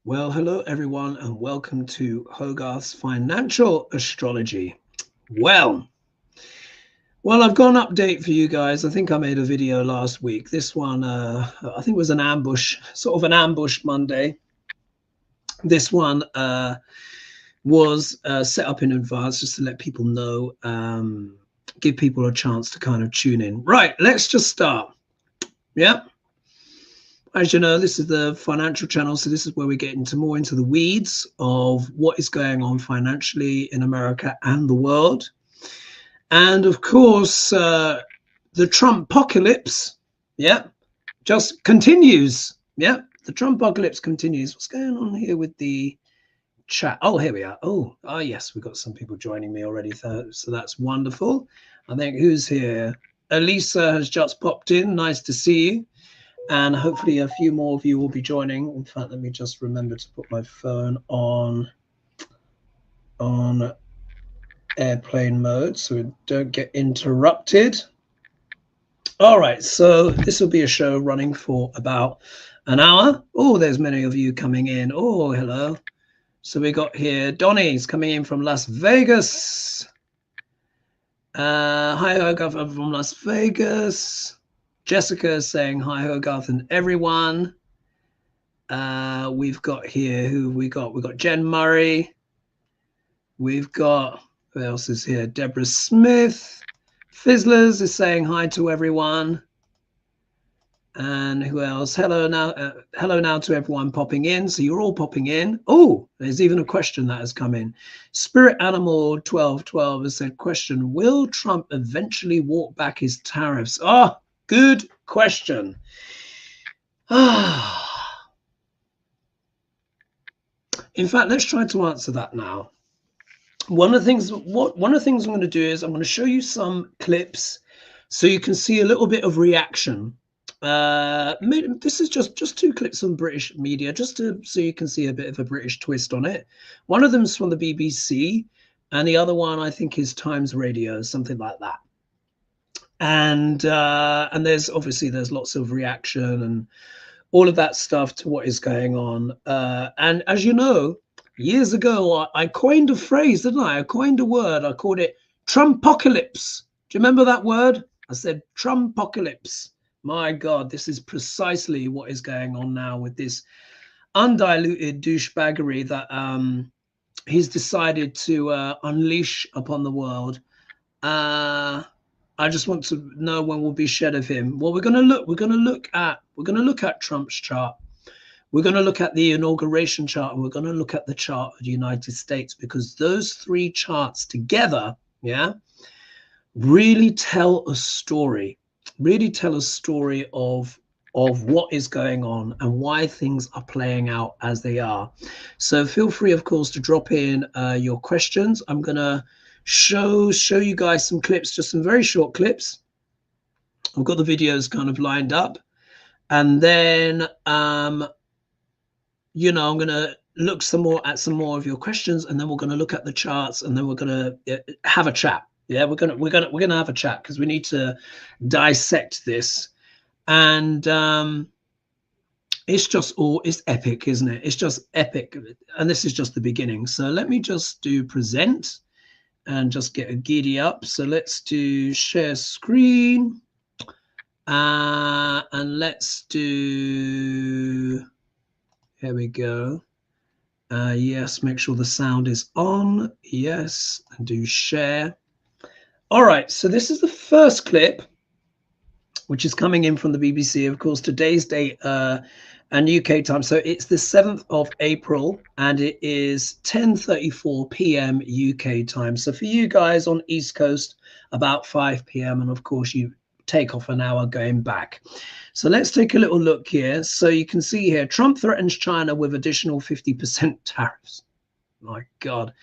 Well, hello everyone, and welcome to Hogarth's Financial Astrology. Well, I've got an update for you guys. I think I made a video last week. This one, I think was an ambush, sort of an ambush Monday. This one was set up in advance just to let people know, give people a chance to kind of tune in. Right, let's just start. Yeah. As you know, this is the financial channel, so this is where we get more into the weeds of what is going on financially in America and the world. And of course, the Trump apocalypse, just continues. Yeah, the Trump apocalypse continues. What's going on here with the chat? Oh, here we are. Oh, yes, we've got some people joining me already, so that's wonderful. I think who's here? Elisa has just popped in. Nice to see you. And hopefully a few more of you will be joining. In fact, let me just remember to put my phone on airplane mode so we don't get interrupted. All right, so this will be a show running for about an hour. Oh, there's many of you coming in. Oh, hello. So we got here, Donnie's coming in from Las Vegas. Hi, Hogarth from Las Vegas. Jessica is saying hi, Hogarth and everyone. We've got here who we got. We've got Jen Murray. We've got, who else is here? Deborah Smith. Fizzlers is saying hi to everyone. And who else? Hello now to everyone popping in. So you're all popping in. Oh, there's even a question that has come in. Spirit Animal 1212 has said, question, will Trump eventually walk back his tariffs? Oh, good question. In fact, let's try to answer that now. One of the things I'm going to do is I'm going to show you some clips so you can see a little bit of reaction. This is just two clips on British media, just so you can see a bit of a British twist on it. One of them is from the BBC, and the other one I think is Times Radio, something like that. And there's lots of reaction and all of that stuff to what is going on. And as you know, years ago, I coined a phrase, didn't I? I coined a word. I called it Trumpocalypse. Do you remember that word? I said Trumpocalypse. My God, this is precisely what is going on now with this undiluted douchebaggery that he's decided to unleash upon the world. I just want to know when will be shed of him. Well, we're going to look at Trump's chart. We're going to look at the inauguration chart, and we're going to look at the chart of the United States, because those three charts together, really tell a story. Really tell a story of what is going on and why things are playing out as they are. So feel free, of course, to drop in your questions. I'm going to show you guys some clips, just some very short clips. I've got the videos kind of lined up, and then I'm going to look at some more of your questions, and then we're going to look at the charts, and then we're going to have a chat. Yeah, we're gonna have a chat, because we need to dissect this. And it's epic, isn't it? It's just epic, and this is just the beginning. So let me just do present and just get a giddy up. So let's do share screen, and let's do, here we go. Yes, make sure the sound is on. Yes, and do share. All right, so this is the first clip, which is coming in from the BBC, of course, today's date and UK time. So it's the 7th of April, and it is 10:34 p.m. UK time. So for you guys on East Coast, about 5 p.m. And of course, you take off an hour going back. So let's take a little look here. So you can see here, Trump threatens China with additional 50% tariffs. My God.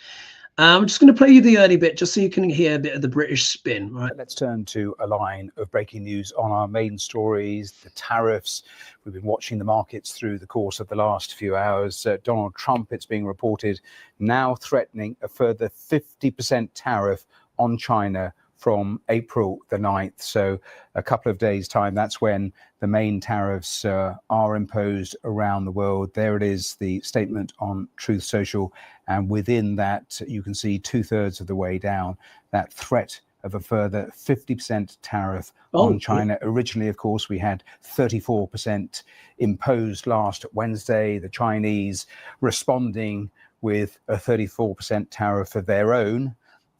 I'm just going to play you the early bit just so you can hear a bit of the British spin. Right. Let's turn to a line of breaking news on our main stories, the tariffs. We've been watching the markets through the course of the last few hours. Donald Trump, it's being reported, now threatening a further 50% tariff on China from April the 9th. So a couple of days' time, that's when the main tariffs are imposed around the world. There it is, the statement on Truth Social. And within that, you can see 2/3 of the way down, that threat of a further 50% tariff on China. Originally, of course, we had 34% imposed last Wednesday, the Chinese responding with a 34% tariff of their own,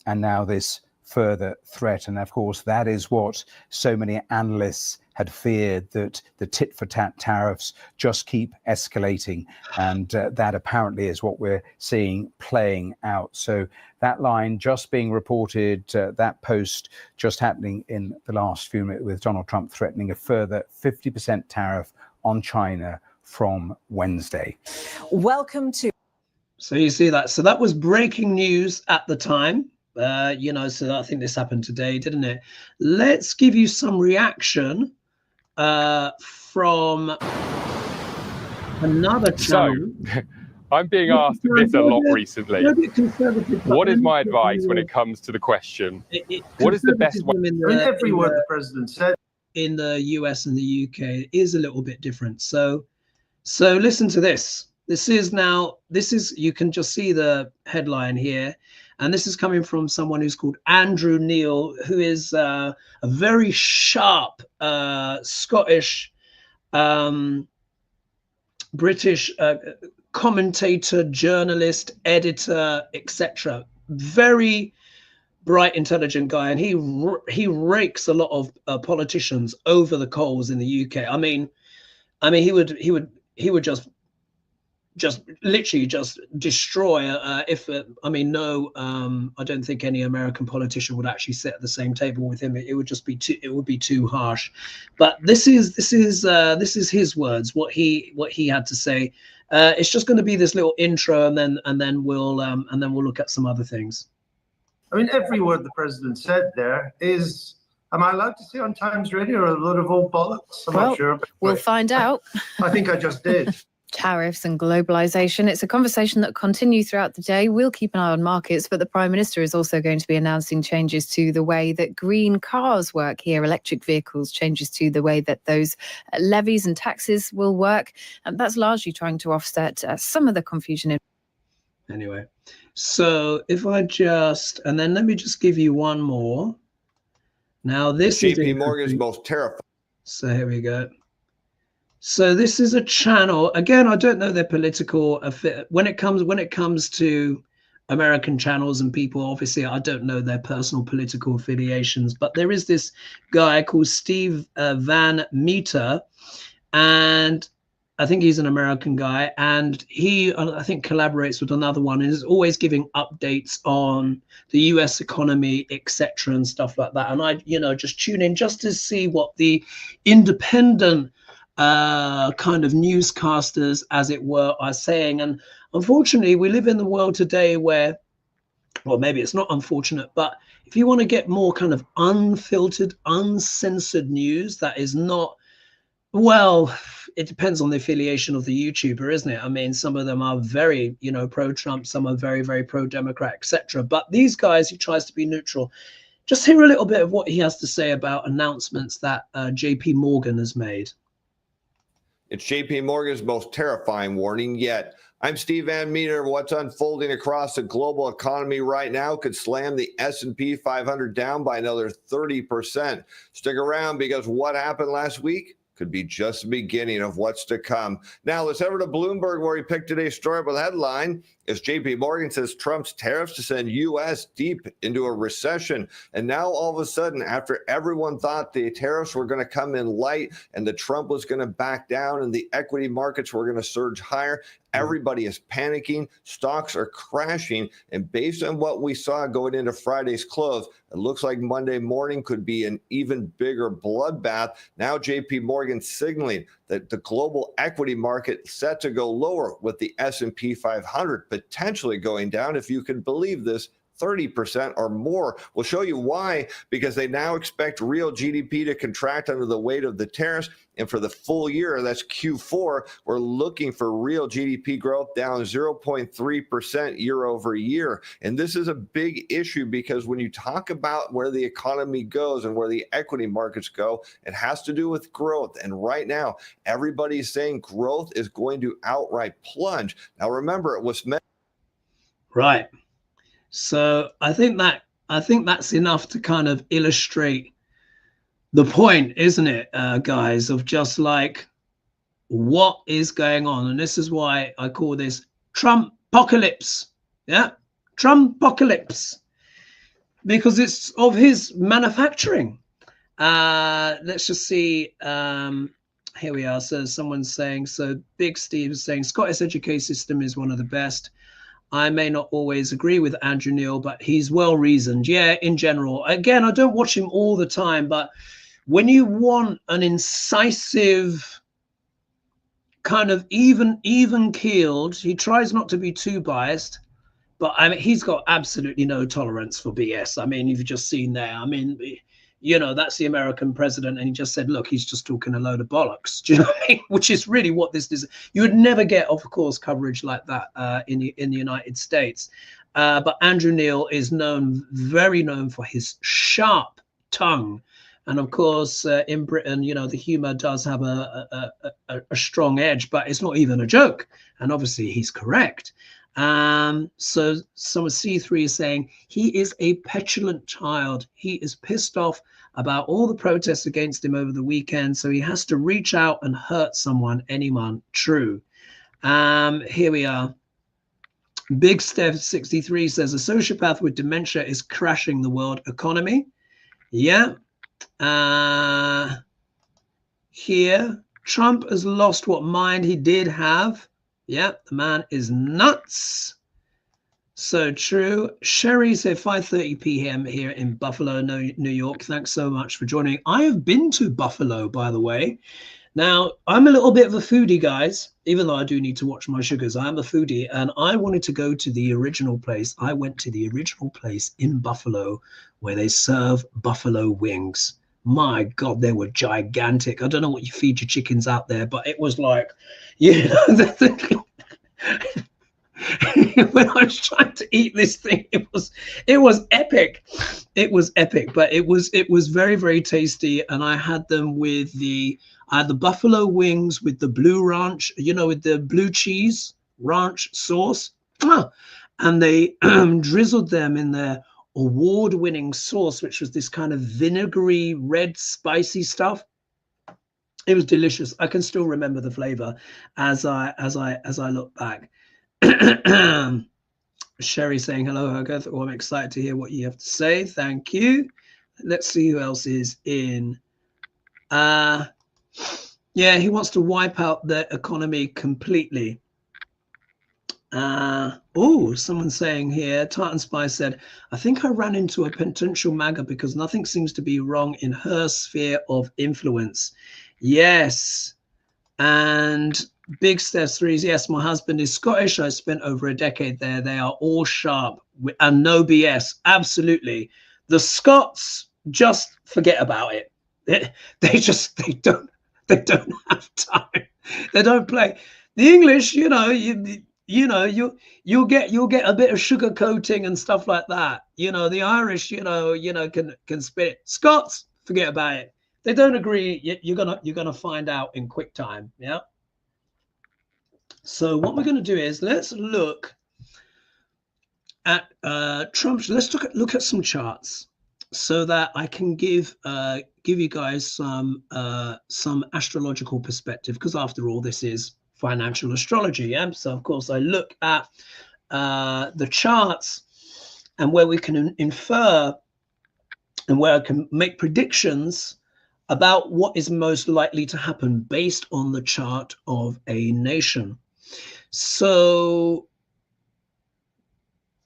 and now this further threat. And of course, that is what so many analysts had feared, that the tit-for-tat tariffs just keep escalating. And that apparently is what we're seeing playing out. So that line just being reported, that post just happening in the last few minutes, with Donald Trump threatening a further 50% tariff on China from Wednesday. Welcome to... So you see that. So that was breaking news at the time. So I think this happened today, didn't it? Let's give you some reaction from another channel. So, I'm being asked this a lot recently. What is my advice when it comes to the question? What is the best way? Every word the president said in the US and the UK is a little bit different. So listen to this. This is, you can just see the headline here. And this is coming from someone who's called Andrew Neil, who is a very sharp Scottish, British commentator, journalist, editor, etc. Very bright, intelligent guy, and he rakes a lot of politicians over the coals in the UK. I mean, he would just literally just destroy I don't think any American politician would actually sit at the same table with him. It would just be too harsh. But this is his words, what he had to say. It's just going to be this little intro, and then we'll look at some other things. I mean, every word the president said there is, am I allowed to say on Times Radio, or a load of old bollocks? I'm not sure. But we'll find out. I think I just did. Tariffs and globalization. It's a conversation that continues throughout the day. We'll keep an eye on markets, but the Prime Minister is also going to be announcing changes to the way that green cars work here, electric vehicles, changes to the way that those levies and taxes will work. And that's largely trying to offset some of the confusion. Anyway, so if I and then let me just give you one more. Now this is JP Morgan's most terrifying. So here we go. So this is a channel. Again, I don't know their political when it comes to American channels and people. Obviously, I don't know their personal political affiliations. But there is this guy called Steve Van Meter, and I think he's an American guy, and he, I think, collaborates with another one, and is always giving updates on the US economy, etc., and stuff like that. And I, just tune in just to see what the independent kind of newscasters, as it were, are saying. And unfortunately, we live in the world today where, well, maybe it's not unfortunate, but if you want to get more kind of unfiltered, uncensored news that is not, well, it depends on the affiliation of the YouTuber, isn't it? I mean, some of them are very, pro-Trump, some are very, very pro-Democrat, etc. But these guys, he tries to be neutral. Just hear a little bit of what he has to say about announcements that JP Morgan has made. It's JP Morgan's most terrifying warning yet. I'm Steve Van Meter. What's unfolding across the global economy right now could slam the S&P 500 down by another 30%. Stick around, because what happened last week could be just the beginning of what's to come. Now, let's head over to Bloomberg, where he picked today's story with a headline as JP Morgan says Trump's tariffs to send U.S. deep into a recession. And now, all of a sudden, after everyone thought the tariffs were going to come in light and the Trump was going to back down and the equity markets were going to surge higher, everybody is panicking. Stocks are crashing. And based on what we saw going into Friday's close, it looks like Monday morning could be an even bigger bloodbath. Now, JP Morgan signaling that the global equity market set to go lower, with the S&P 500 potentially going down, if you can believe this, 30% or more. We'll show you why, because they now expect real GDP to contract under the weight of the tariffs. And for the full year, that's Q4, we're looking for real GDP growth down 0.3% year over year. And this is a big issue because when you talk about where the economy goes and where the equity markets go, it has to do with growth. And right now, everybody's saying growth is going to outright plunge. Now, remember, it was meant. Right. So I think that's enough to kind of illustrate the point, isn't it, guys, of just like what is going on. And this is why I call this Trump-pocalypse. Yeah, Trump-pocalypse, because it's of his manufacturing. Let's just see. Here we are. So someone's saying, so Big Steve is saying Scottish education system is one of the best. I may not always agree with Andrew Neil, but he's well reasoned. Yeah, in general. Again, I don't watch him all the time, but when you want an incisive, kind of even keeled, he tries not to be too biased, but I mean, he's got absolutely no tolerance for BS. I mean, you've just seen there. I mean, you know, that's the American president, and he just said, look, he's just talking a load of bollocks. Do you know what I mean? Which is really what this is. You would never get, of course, coverage like that in the United States. But Andrew Neil is very known for his sharp tongue. And of course, in Britain, you know, the humor does have a strong edge, but it's not even a joke. And obviously, he's correct. So someone C3 is saying he is a petulant child. He is pissed off about all the protests against him over the weekend, so he has to reach out and hurt someone, anyone. True. Here we are. Big Steph 63 says a sociopath with dementia is crashing the world economy. Yeah. Here, Trump has lost what mind he did have. Yeah, the man is nuts. So true. Sherry said 5:30 p.m. here in Buffalo, New York. Thanks so much for joining. I have been to Buffalo, by the way. Now, I'm a little bit of a foodie, guys, even though I do need to watch my sugars. I am a foodie, and I wanted to go to the original place. I went to the original place in Buffalo where they serve buffalo wings. My God, they were gigantic. I don't know what you feed your chickens out there, but it was like, you know, when I was trying to eat this thing, it was epic. It was epic, but it was very, very tasty. And I had them with the buffalo wings with the blue ranch, you know, with the blue cheese ranch sauce. And they drizzled them in their award-winning sauce, which was this kind of vinegary red spicy stuff. It was delicious. I can still remember the flavor as I look back. Sherry saying hello, Hogarth. Oh, I'm excited to hear what you have to say. Thank you. Let's see who else is in. Yeah, he wants to wipe out the economy completely. Oh, someone's saying here, Tartan Spy said, I think I ran into a potential MAGA because nothing seems to be wrong in her sphere of influence. Yes. And Big Steph 3s, yes, my husband is Scottish. I spent over a decade there. They are all sharp and no BS. Absolutely. The Scots, just forget about it. They don't have time. They don't play. The English, you know, you'll get a bit of sugar coating and stuff like that. You know, the Irish, you know, can spit it. Scots, forget about it. They don't agree. You're gonna find out in quick time. Yeah. So what we're going to do is let's look at Trump. Let's look at some charts so that I can give you guys some astrological perspective, because after all, this is financial astrology. Yeah. So of course I look at the charts and where we can infer and where I can make predictions about what is most likely to happen based on the chart of a nation. So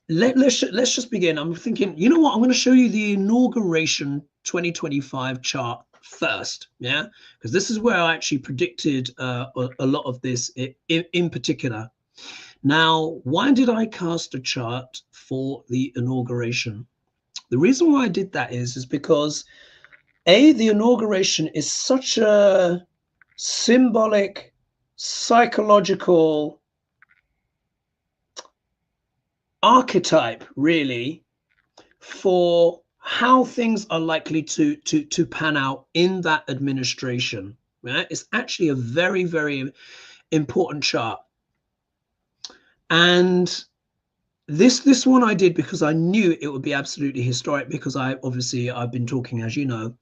let's just begin. I'm thinking, you know what? I'm going to show you the inauguration 2025 chart first, yeah, because this is where I actually predicted a lot of this in particular. Now, why did I cast a chart for the inauguration? The reason why I did that is because the inauguration is such a symbolic, psychological archetype, really, for how things are likely to pan out in that administration. Right? It's actually a very, very important chart. And this one I did because I knew it would be absolutely historic, because I've been talking, as you know,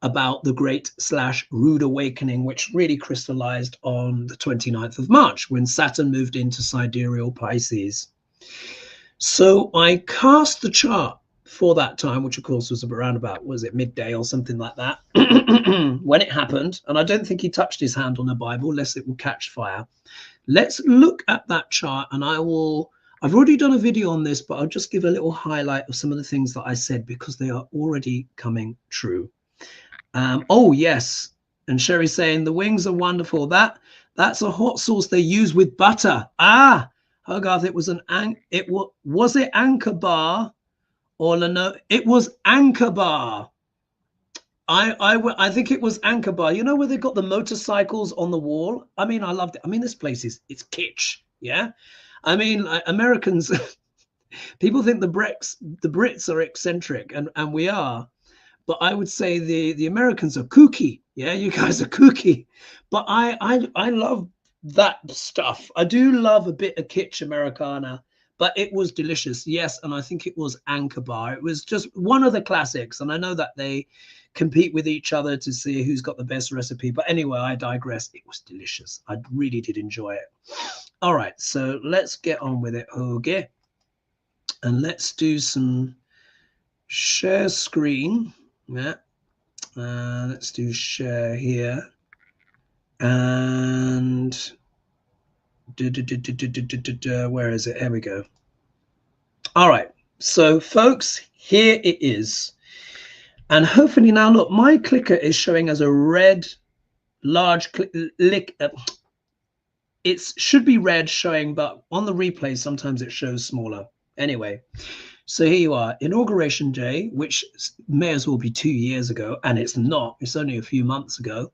about the great / rude awakening, which really crystallized on the 29th of March when Saturn moved into sidereal Pisces. So I cast the chart for that time, which of course was around about, was it midday or something like that, when it happened. And I don't think he touched his hand on the Bible, lest it will catch fire. Let's look at that chart, and I've already done a video on this, but I'll just give a little highlight of some of the things that I said, because they are already coming true. Oh yes, and Sherry's saying the wings are wonderful. That's a hot sauce they use with butter. Hogarth, it was was it Anchor Bar or Leno? It was Anchor Bar. I think it anchor bar. You know where they got the motorcycles on the wall? I mean, I loved it. I mean, this place it's kitsch. Yeah. I mean, Americans, people think the Brits are eccentric, and we are. But I would say the Americans are kooky. Yeah, you guys are kooky. But I love that stuff. I do love a bit of kitsch Americana, but it was delicious. Yes, and I think it was Anchor Bar. It was just one of the classics, and I know that they compete with each other to see who's got the best recipe. But anyway, I digress. It was delicious. I really did enjoy it. All right, so let's get on with it, okay? And let's do some share screen. Yeah. Let's do share here. And where is it? Here we go. All right. So, folks, here it is. And hopefully now, look, my clicker is showing as a red, large click. It should be red showing, but on the replay, sometimes it shows smaller. Anyway, so here you are, Inauguration Day, which may as well be 2 years ago, and it's not. It's only a few months ago.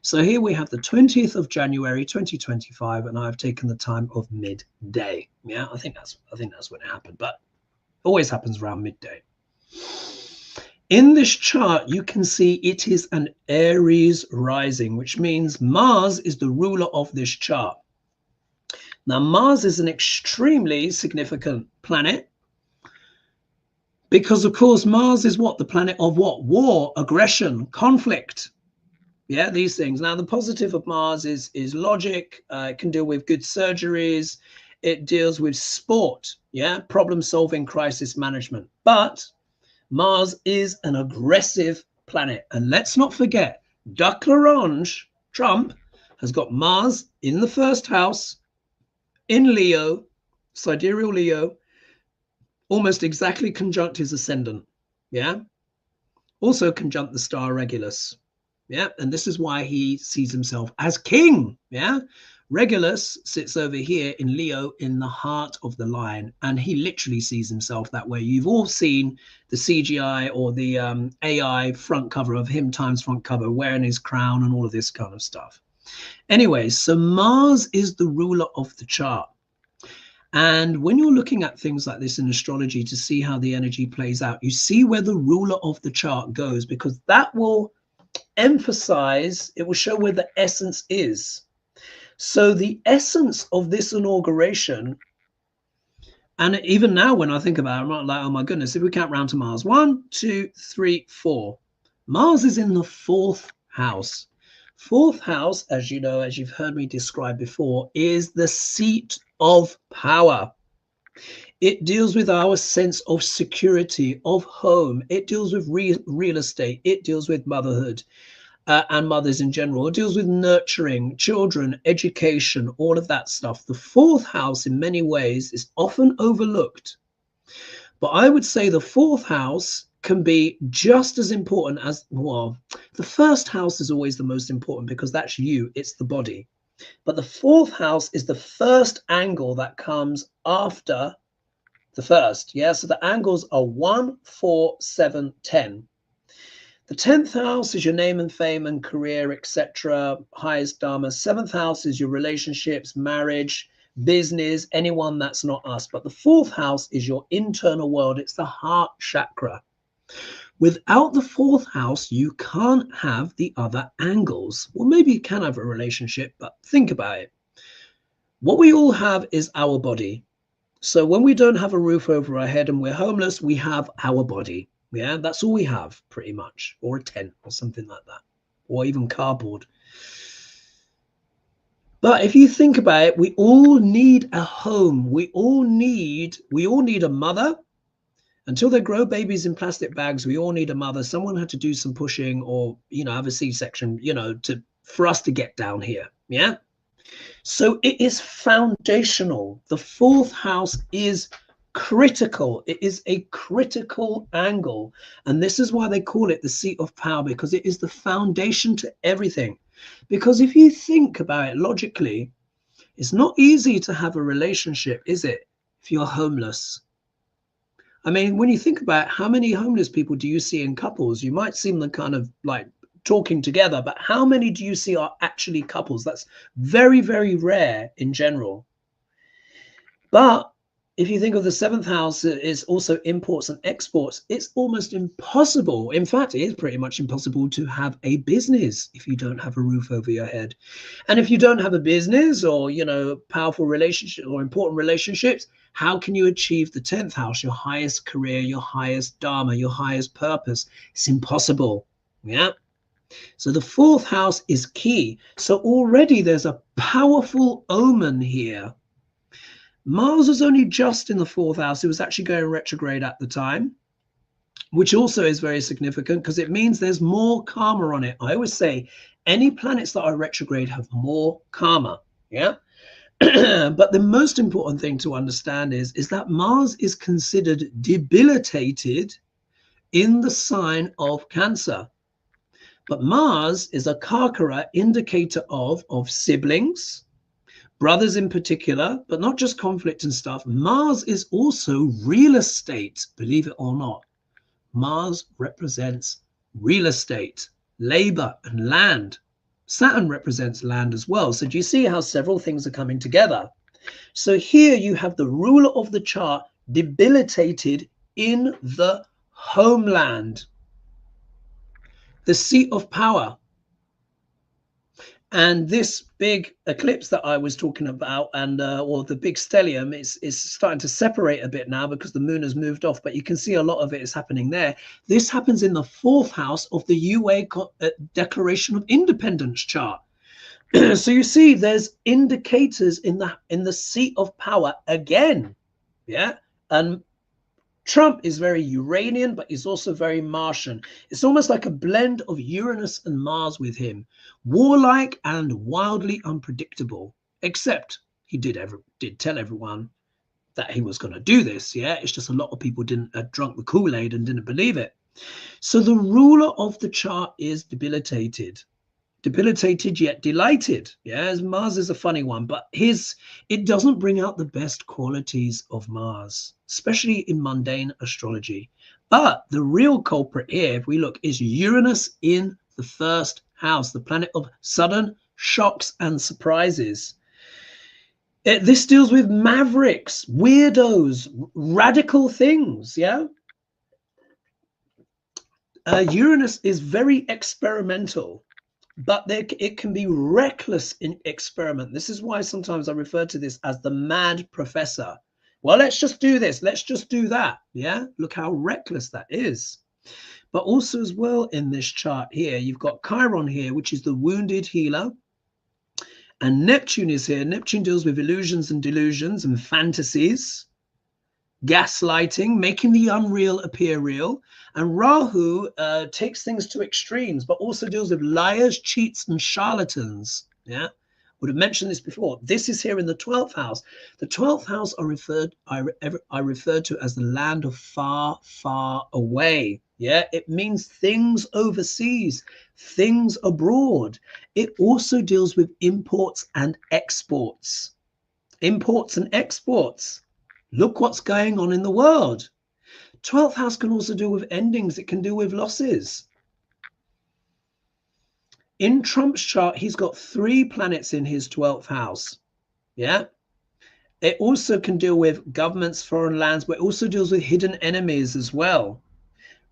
So here we have the 20th of January, 2025, and I've taken the time of midday. Yeah, I think that's when it happened, but it always happens around midday. In this chart, you can see it is an Aries rising, which means Mars is the ruler of this chart. Now, Mars is an extremely significant planet because, of course, Mars is what? The planet of what? War, aggression, conflict. Yeah, these things. Now, the positive of Mars is logic. It can deal with good surgeries. It deals with sport, yeah, problem solving, crisis management. But Mars is an aggressive planet. And let's not forget, Duck L'Orange, Trump, has got Mars in the first house, in Leo, sidereal Leo, almost exactly conjunct his ascendant. Yeah. Also conjunct the star Regulus. Yeah. And this is why he sees himself as king. Yeah. Regulus sits over here in Leo in the heart of the lion, and he literally sees himself that way. You've all seen the CGI or the AI front cover of him times front cover wearing his crown and all of this kind of stuff. Anyway, so Mars is the ruler of the chart. And when you're looking at things like this in astrology to see how the energy plays out, you see where the ruler of the chart goes, because that will emphasize, it will show where the essence is. So the essence of this inauguration, and even now when I think about it, I'm not like, oh my goodness, if we count round to Mars, 1, 2, 3, 4. Mars is in the 4th house. 4th house, as you know, as you've heard me describe before, is the seat of power. It deals with our sense of security, of home. It deals with real estate. It deals with motherhood. And mothers in general. It deals with nurturing children, education, all of that stuff. The 4th house in many ways is often overlooked. But I would say the 4th house can be just as important as, well, the 1st house is always the most important because that's you, it's the body. But the 4th house is the first angle that comes after the first. Yeah, so the angles are 1, 4, 7, 10. The 10th house is your name and fame and career, etc. Highest dharma. 7th house is your relationships, marriage, business, anyone that's not us. But the 4th house is your internal world. It's the heart chakra. Without the 4th house, you can't have the other angles. Well, maybe you can have a relationship, but think about it. What we all have is our body. So when we don't have a roof over our head and we're homeless, we have our body. Yeah, that's all we have pretty much, or a tent or something like that, or even cardboard. But if you think about it, we all need a home. We all need a mother. Until they grow babies in plastic bags, we all need a mother. Someone had to do some pushing or, have a C-section, for us to get down here. Yeah. So it is foundational. The 4th house is critical. It is a critical angle. And this is why they call it the seat of power, because it is the foundation to everything. Because if you think about it logically, it's not easy to have a relationship, is it? If you're homeless. I mean, when you think about how many homeless people do you see in couples, you might see them kind of like talking together, but how many do you see are actually couples? That's very, very rare in general. But if you think of the 7th house is also imports and exports, it's almost impossible. In fact, it is pretty much impossible to have a business if you don't have a roof over your head. And if you don't have a business or, powerful relationships or important relationships, how can you achieve the 10th house, your highest career, your highest dharma, your highest purpose? It's impossible. Yeah. So the 4th house is key. So already there's a powerful omen here. Mars was only just in the 4th house. It was actually going retrograde at the time, which also is very significant because it means there's more karma on it. I always say any planets that are retrograde have more karma. Yeah. But the most important thing to understand is that Mars is considered debilitated in the sign of Cancer. But Mars is a Karkara indicator of siblings, brothers in particular, but not just conflict and stuff. Mars is also real estate, believe it or not. Mars represents real estate, labor and land. Saturn represents land as well. So do you see how several things are coming together? So here you have the ruler of the chart debilitated in the homeland, the seat of power. And this big eclipse that I was talking about, and or the big stellium, is starting to separate a bit now because the moon has moved off. But you can see a lot of it is happening there. This happens in the 4th house of the UA Declaration of Independence chart. So you see, there's indicators in the seat of power again. Yeah, and Trump is very Uranian, but he's also very Martian. It's almost like a blend of Uranus and Mars with him. Warlike and wildly unpredictable, except he did tell everyone that he was going to do this. Yeah, it's just a lot of people didn't drunk the Kool-Aid and didn't believe it. So the ruler of the chart is debilitated yet delighted. Yeah, Mars is a funny one, but it doesn't bring out the best qualities of Mars, especially in mundane astrology. But the real culprit here, if we look, is Uranus in the 1st house, the planet of sudden shocks and surprises. This deals with mavericks, weirdos, radical things. Yeah. Uranus is very experimental, but it can be reckless in experiment. This is why sometimes I refer to this as the mad professor. Well, let's just do this. Let's just do that. Yeah, look how reckless that is. But also as well in this chart here, you've got Chiron here, which is the wounded healer. And Neptune is here. Neptune deals with illusions and delusions and fantasies, gaslighting, making the unreal appear real. And Rahu takes things to extremes, but also deals with liars, cheats, and charlatans. Yeah, would have mentioned this before. This is here in the 12th house. The 12th house I referred to as the land of far, far away. Yeah, it means things overseas, things abroad. It also deals with imports and exports. Imports and exports. Look what's going on in the world. 12th house can also do with endings. It can do with losses. in Trump's chart, he's got 3 planets in his 12th house. Yeah. It also can deal with governments, foreign lands, but it also deals with hidden enemies as well.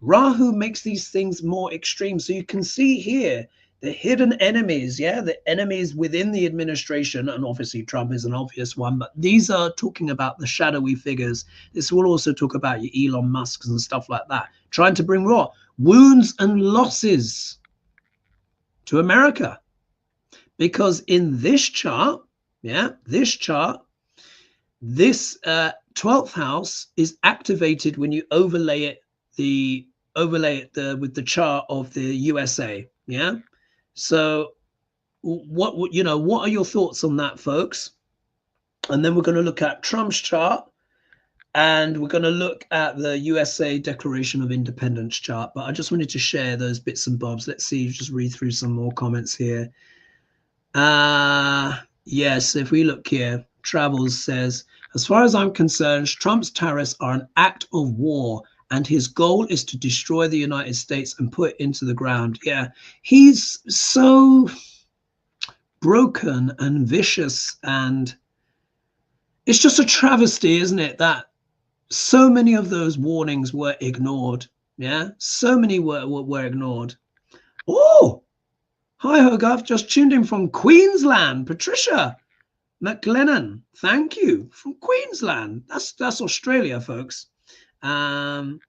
Rahu makes these things more extreme. So you can see here the hidden enemies, yeah, the enemies within the administration, and obviously Trump is an obvious one, but these are talking about the shadowy figures. This will also talk about your Elon Musks and stuff like that, trying to bring what? Wounds and losses to America. Because in this chart, yeah, this 12th house is activated when you overlay it with the chart of the USA. Yeah. So what are your thoughts on that, folks? And then we're going to look at Trump's chart, and we're going to look at the USA Declaration of Independence chart. But I just wanted to share those bits and bobs. Let's see, just read through some more comments here. Yes, if we look here, Travels says, as far as I'm concerned, Trump's tariffs are an act of war, and his goal is to destroy the United States and put it into the ground. Yeah, he's so broken and vicious, and it's just a travesty, isn't it, that so many of those warnings were ignored. Yeah, so many were ignored. Oh, hi, Hogarth, just tuned in from Queensland. Patricia McLennan, thank you, from Queensland. That's Australia, folks. Aren't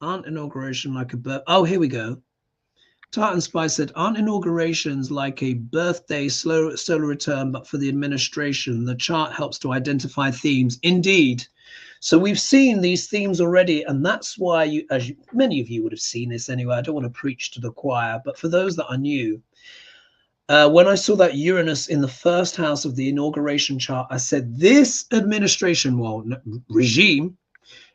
inauguration like a birth? Oh, here we go. Tartan Spy said, aren't inaugurations like a birthday solar return, but for the administration? The chart helps to identify themes. Indeed. So we've seen these themes already, and that's why many of you would have seen this anyway. I don't want to preach to the choir, but for those that are new, when I saw that Uranus in the first house of the inauguration chart, I said this administration, regime,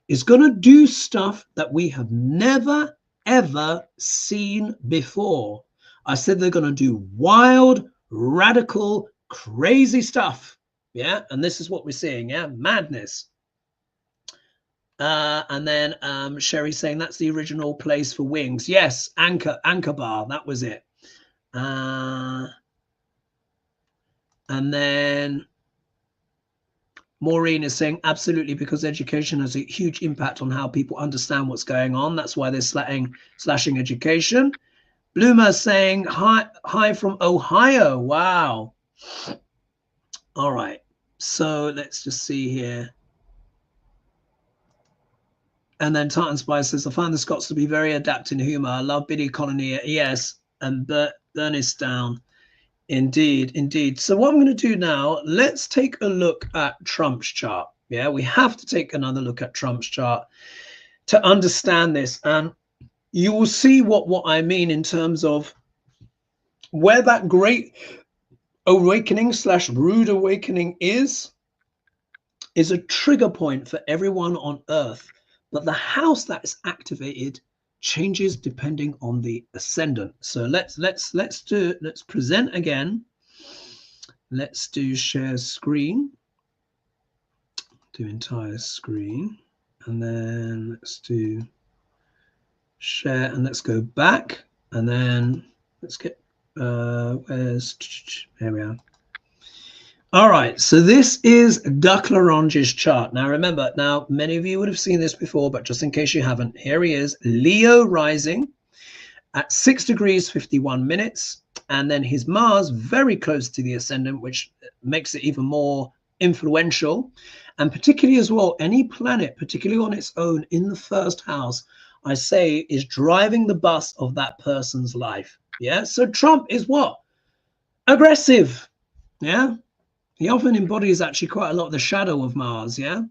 is going to do stuff that we have never, ever seen before. I said they're going to do wild, radical, crazy stuff. Yeah, and this is what we're seeing. Yeah, madness. And then Sherry saying that's the original place for wings. Yes, Anchor Bar, that was it. And then Maureen is saying absolutely, because education has a huge impact on how people understand what's going on. That's why they're slashing education. Bloomer saying hi from Ohio. Wow. All right. So let's just see here. And then Titan Spy says, I find the Scots to be very adept in humour. I love Biddy Colony. Yes. And Bernice down. Indeed, indeed. So what I'm going to do now, let's take a look at Trump's chart. Yeah, we have to take another look at Trump's chart to understand this. And you will see what I mean in terms of where that great awakening / rude awakening is a trigger point for everyone on Earth. But the house that is activated changes depending on the ascendant. So let's present again. Let's do share screen, do entire screen, and then let's do share, and let's go back, and then let's get there we are. All right, so this is Duck Larange's chart. Now remember, many of you would have seen this before, but just in case you haven't, here he is, Leo rising at 6 degrees 51 minutes, and then his Mars very close to the ascendant, which makes it even more influential. And particularly as well, any planet, particularly on its own in the first house, I say is driving the bus of that person's life. Yeah, so Trump is what? Aggressive. Yeah. He often embodies actually quite a lot of the shadow of Mars, yeah?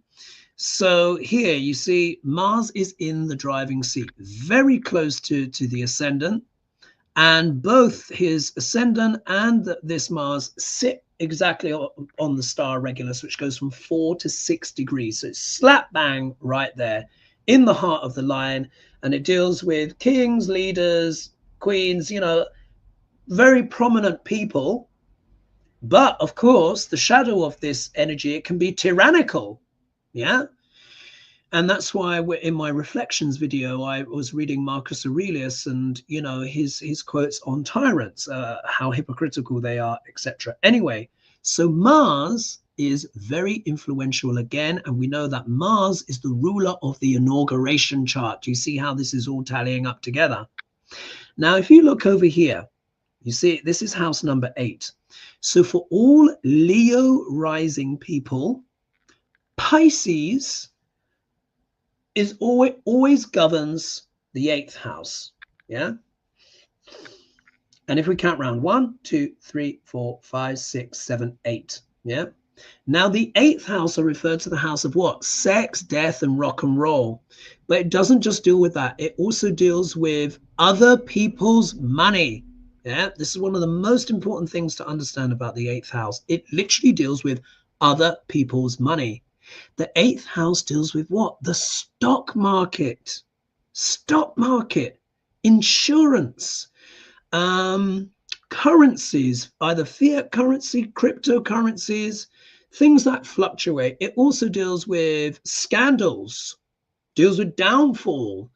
So here you see Mars is in the driving seat, very close to the ascendant, and both his ascendant and this Mars sit exactly on the star Regulus, which goes from 4 to 6 degrees. So it's slap bang right there in the heart of the line, and it deals with kings, leaders, queens, you know, very prominent people. But of course, the shadow of this energy, it can be tyrannical. Yeah. And that's why in my reflections video, I was reading Marcus Aurelius and, you know, his quotes on tyrants, how hypocritical they are, etc. Anyway, so Mars is very influential again. And we know that Mars is the ruler of the inauguration chart. Do you see how this is all tallying up together? Now, if you look over here, you see, this is house number 8. So for all Leo rising people, Pisces is always governs the 8th house. Yeah. And if we count round 1, 2, 3, 4, 5, 6, 7, 8. Yeah. Now the 8th house are referred to the house of what? Sex, death, and rock and roll. But it doesn't just deal with that. It also deals with other people's money. Yeah. This is one of the most important things to understand about the 8th house. It literally deals with other people's money. The 8th house deals with what? The stock market, insurance, currencies, either fiat currency, cryptocurrencies, things that fluctuate. It also deals with scandals, deals with downfall.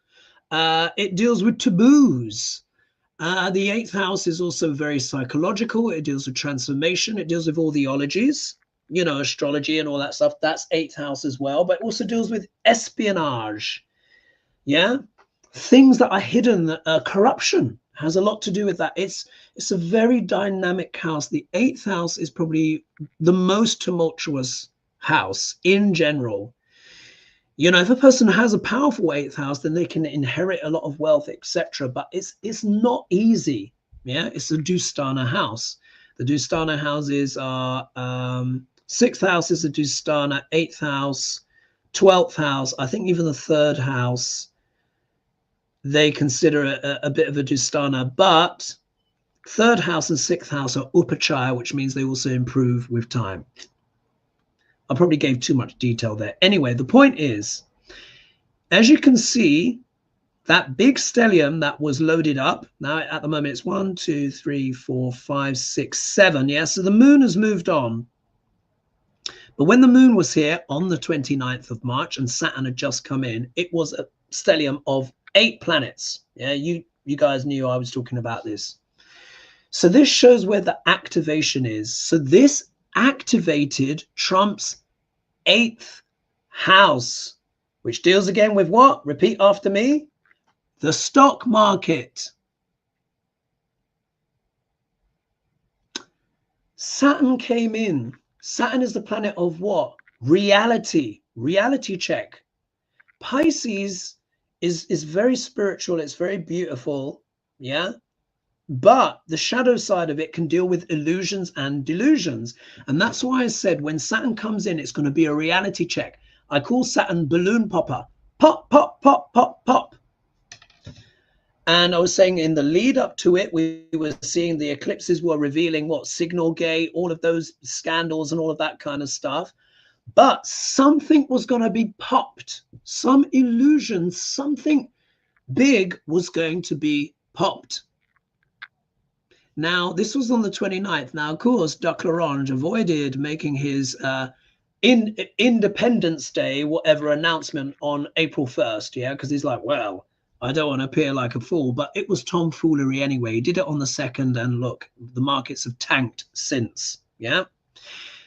It deals with taboos. The 8th house is also very psychological. It deals with transformation. It deals with all the ologies. You know, astrology and all that stuff. That's 8th house as well, but it also deals with espionage. Yeah, things that are hidden. Corruption has a lot to do with that. It's a very dynamic house. The 8th house is probably the most tumultuous house in general. You know, if a person has a powerful 8th house, then they can inherit a lot of wealth, etc. But it's not easy. Yeah, it's a Dustana house. The Dustana houses are 6th house is a Dustana, 8th house, 12th house. I think even the 3rd house, they consider a bit of a Dustana, but 3rd house and 6th house are Upachaya, which means they also improve with time. I probably gave too much detail there. Anyway, the point is, as you can see, that big stellium that was loaded up, now at the moment it's 1, 2, 3, 4, 5, 6, 7. Yeah, so the moon has moved on. But when the moon was here on the 29th of March and Saturn had just come in, it was a stellium of 8 planets. Yeah, you guys knew I was talking about this. So this shows where the activation is. So this activated Trump's 8th house, which deals again with what? Repeat after me. The stock market. Saturn came in. Saturn is the planet of what? Reality. Reality check. Pisces is very spiritual. It's very beautiful. Yeah. But the shadow side of it can deal with illusions and delusions. And that's why I said when Saturn comes in, it's going to be a reality check. I call Saturn balloon popper. Pop, pop, pop, pop, pop. And I was saying in the lead up to it, we were seeing the eclipses were revealing what? Signal gate, all of those scandals and all of that kind of stuff. But something was going to be popped. Some illusion, something big was going to be popped. Now, this was on the 29th. Now, of course, Duc L'Orange avoided making his Independence Day, whatever announcement on April 1st. Yeah, because he's like, well, I don't want to appear like a fool, but it was tomfoolery anyway. He did it on the 2nd, and look, the markets have tanked since. Yeah.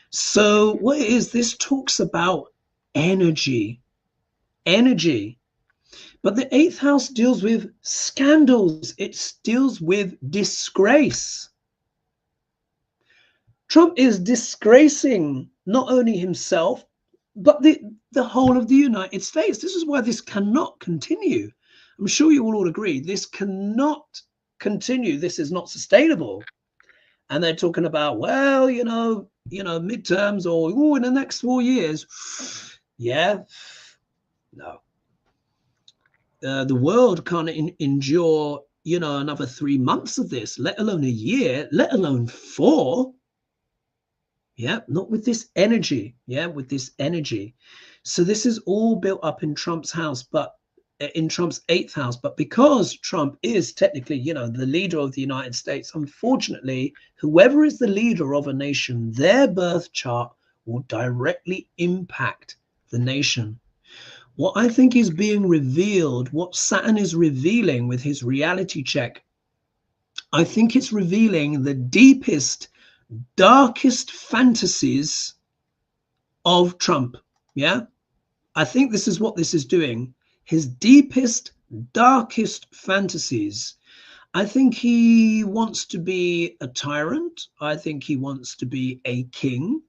So what is this? Talks about energy. But the 8th house deals with scandals. It deals with disgrace. Trump is disgracing not only himself, but the whole of the United States. This is why this cannot continue. I'm sure you will all agree this cannot continue. This is not sustainable. And they're talking about, well, you know, midterms or in the next 4 years. Yeah, no. The world can't endure, another 3 months of this, let alone a year, let alone 4. Yeah, not with this energy. Yeah, with this energy. So this is all built up in Trump's house, but in Trump's 8th house. But because Trump is technically, the leader of the United States, unfortunately, whoever is the leader of a nation, their birth chart will directly impact the nation. what I think is being revealed, what Saturn is revealing with his reality check, I think it's revealing the deepest, darkest fantasies of Trump. Yeah, I think this is what this is doing. His deepest, darkest fantasies. I think he wants to be a tyrant. I think he wants to be a king.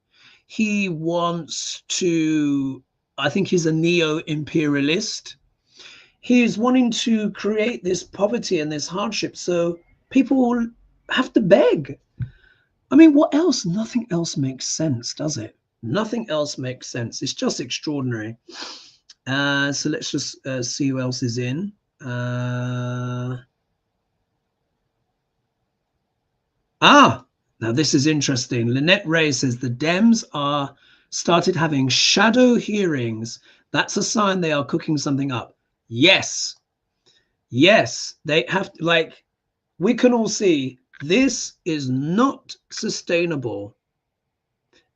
He wants to, I think he's a neo-imperialist. He's wanting to create this poverty and this hardship so people will have to beg. I mean, what else? Nothing else makes sense, does it? Nothing else makes sense. It's just extraordinary. So let's just see who else is in. Now this is interesting. Lynette Ray says the Dems are started having shadow hearings. That's a sign they are cooking something up. Yes. Yes, they have to, like, we can all see this is not sustainable.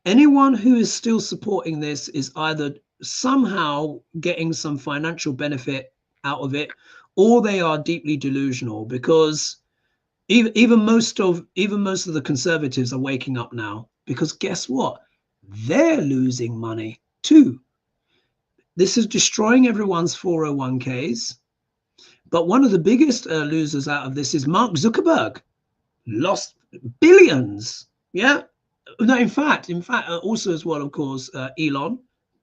Anyone who is still supporting this is either somehow getting some financial benefit out of it, or they are deeply delusional, because even most of the conservatives are waking up now, because guess what? They're losing money too. This is destroying everyone's 401ks. But one of the biggest losers out of this is Mark Zuckerberg. Lost billions. Yeah. No, in fact, also as well, of course, Elon,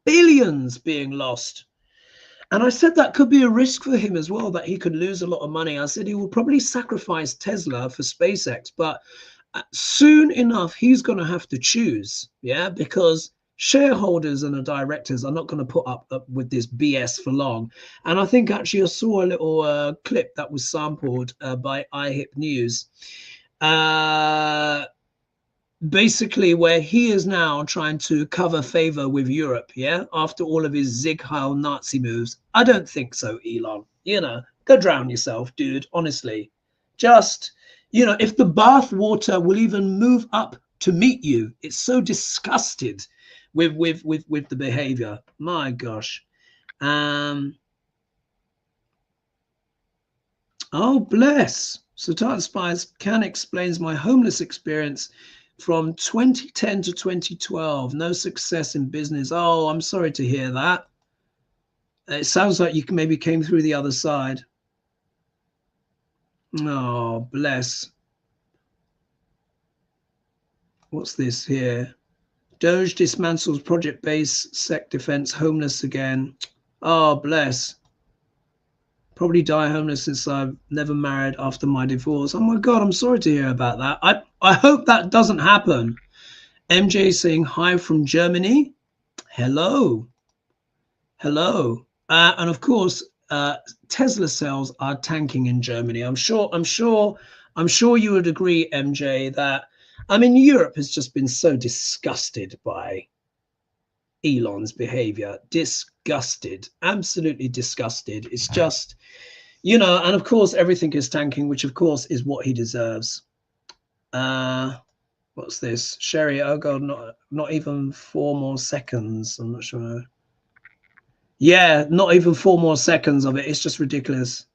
billions being lost. And I said that could be a risk for him as well, that he could lose a lot of money. I said he will probably sacrifice Tesla for SpaceX, but soon enough, he's going to have to choose, yeah, because shareholders and the directors are not going to put up with this BS for long. And I think actually I saw a little clip that was sampled by iHip News, basically where he is now trying to cover favor with Europe, yeah, after all of his Zig Heil Nazi moves. I don't think so, Elon. You know, go drown yourself, dude, honestly. Just, you know, if the bath water will even move up to meet you, it's so disgusted with the behavior. My gosh. Oh, bless. So Tartan Spies can explains my homeless experience from 2010 to 2012. No success in business. Oh, I'm sorry to hear that. It sounds like you maybe came through the other side. Oh, bless. What's this here? Doge dismantles project base, sec defense, homeless again. Oh, bless. Probably die homeless since I've never married after my divorce. Oh my God, I'm sorry to hear about that. I hope that doesn't happen. MJ saying hi from Germany. Hello. Hello. And of course, Tesla sales are tanking in Germany. I'm sure you would agree, MJ, that, I mean, Europe has just been so disgusted by Elon's behavior. Disgusted, absolutely disgusted. It's just, you know, and of course everything is tanking, which of course is what he deserves. What's this? Sherry, oh God, not even 4 more seconds. I'm not sure. Yeah, not even 4 more seconds of it. It's just ridiculous.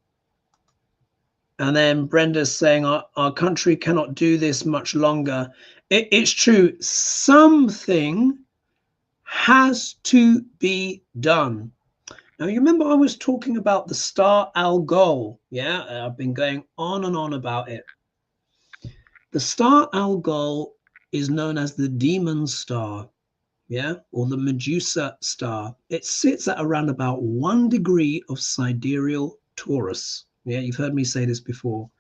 And then Brenda's saying our country cannot do this much longer. It's true. Something has to be done. Now, you remember I was talking about the star Algol. Yeah, I've been going on and on about it. The star Algol is known as the demon star, yeah, or the Medusa star. It sits at around about 1 degree of sidereal Taurus. Yeah, you've heard me say this before.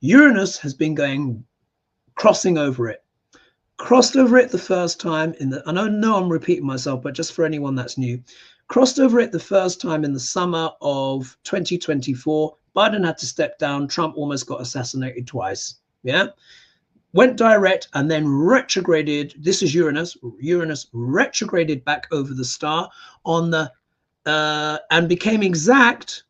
Uranus has been crossing over it. Crossed over it the first time I know I'm repeating myself, but just for anyone that's new, crossed over it the first time in the summer of 2024. Biden had to step down. Trump almost got assassinated twice. Yeah. Went direct and then retrograded. This is Uranus. Uranus retrograded back over the star on the and became exact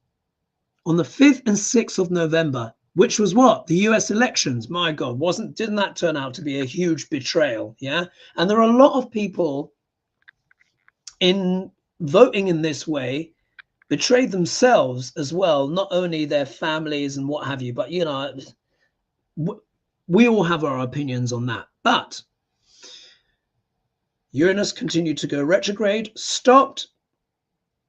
on the 5th and 6th of November, which was what? The US elections. My God, didn't that turn out to be a huge betrayal? Yeah. And there are a lot of people in voting in this way betrayed themselves as well, not only their families and what have you, but, you know, we all have our opinions on that. But Uranus continued to go retrograde, stopped,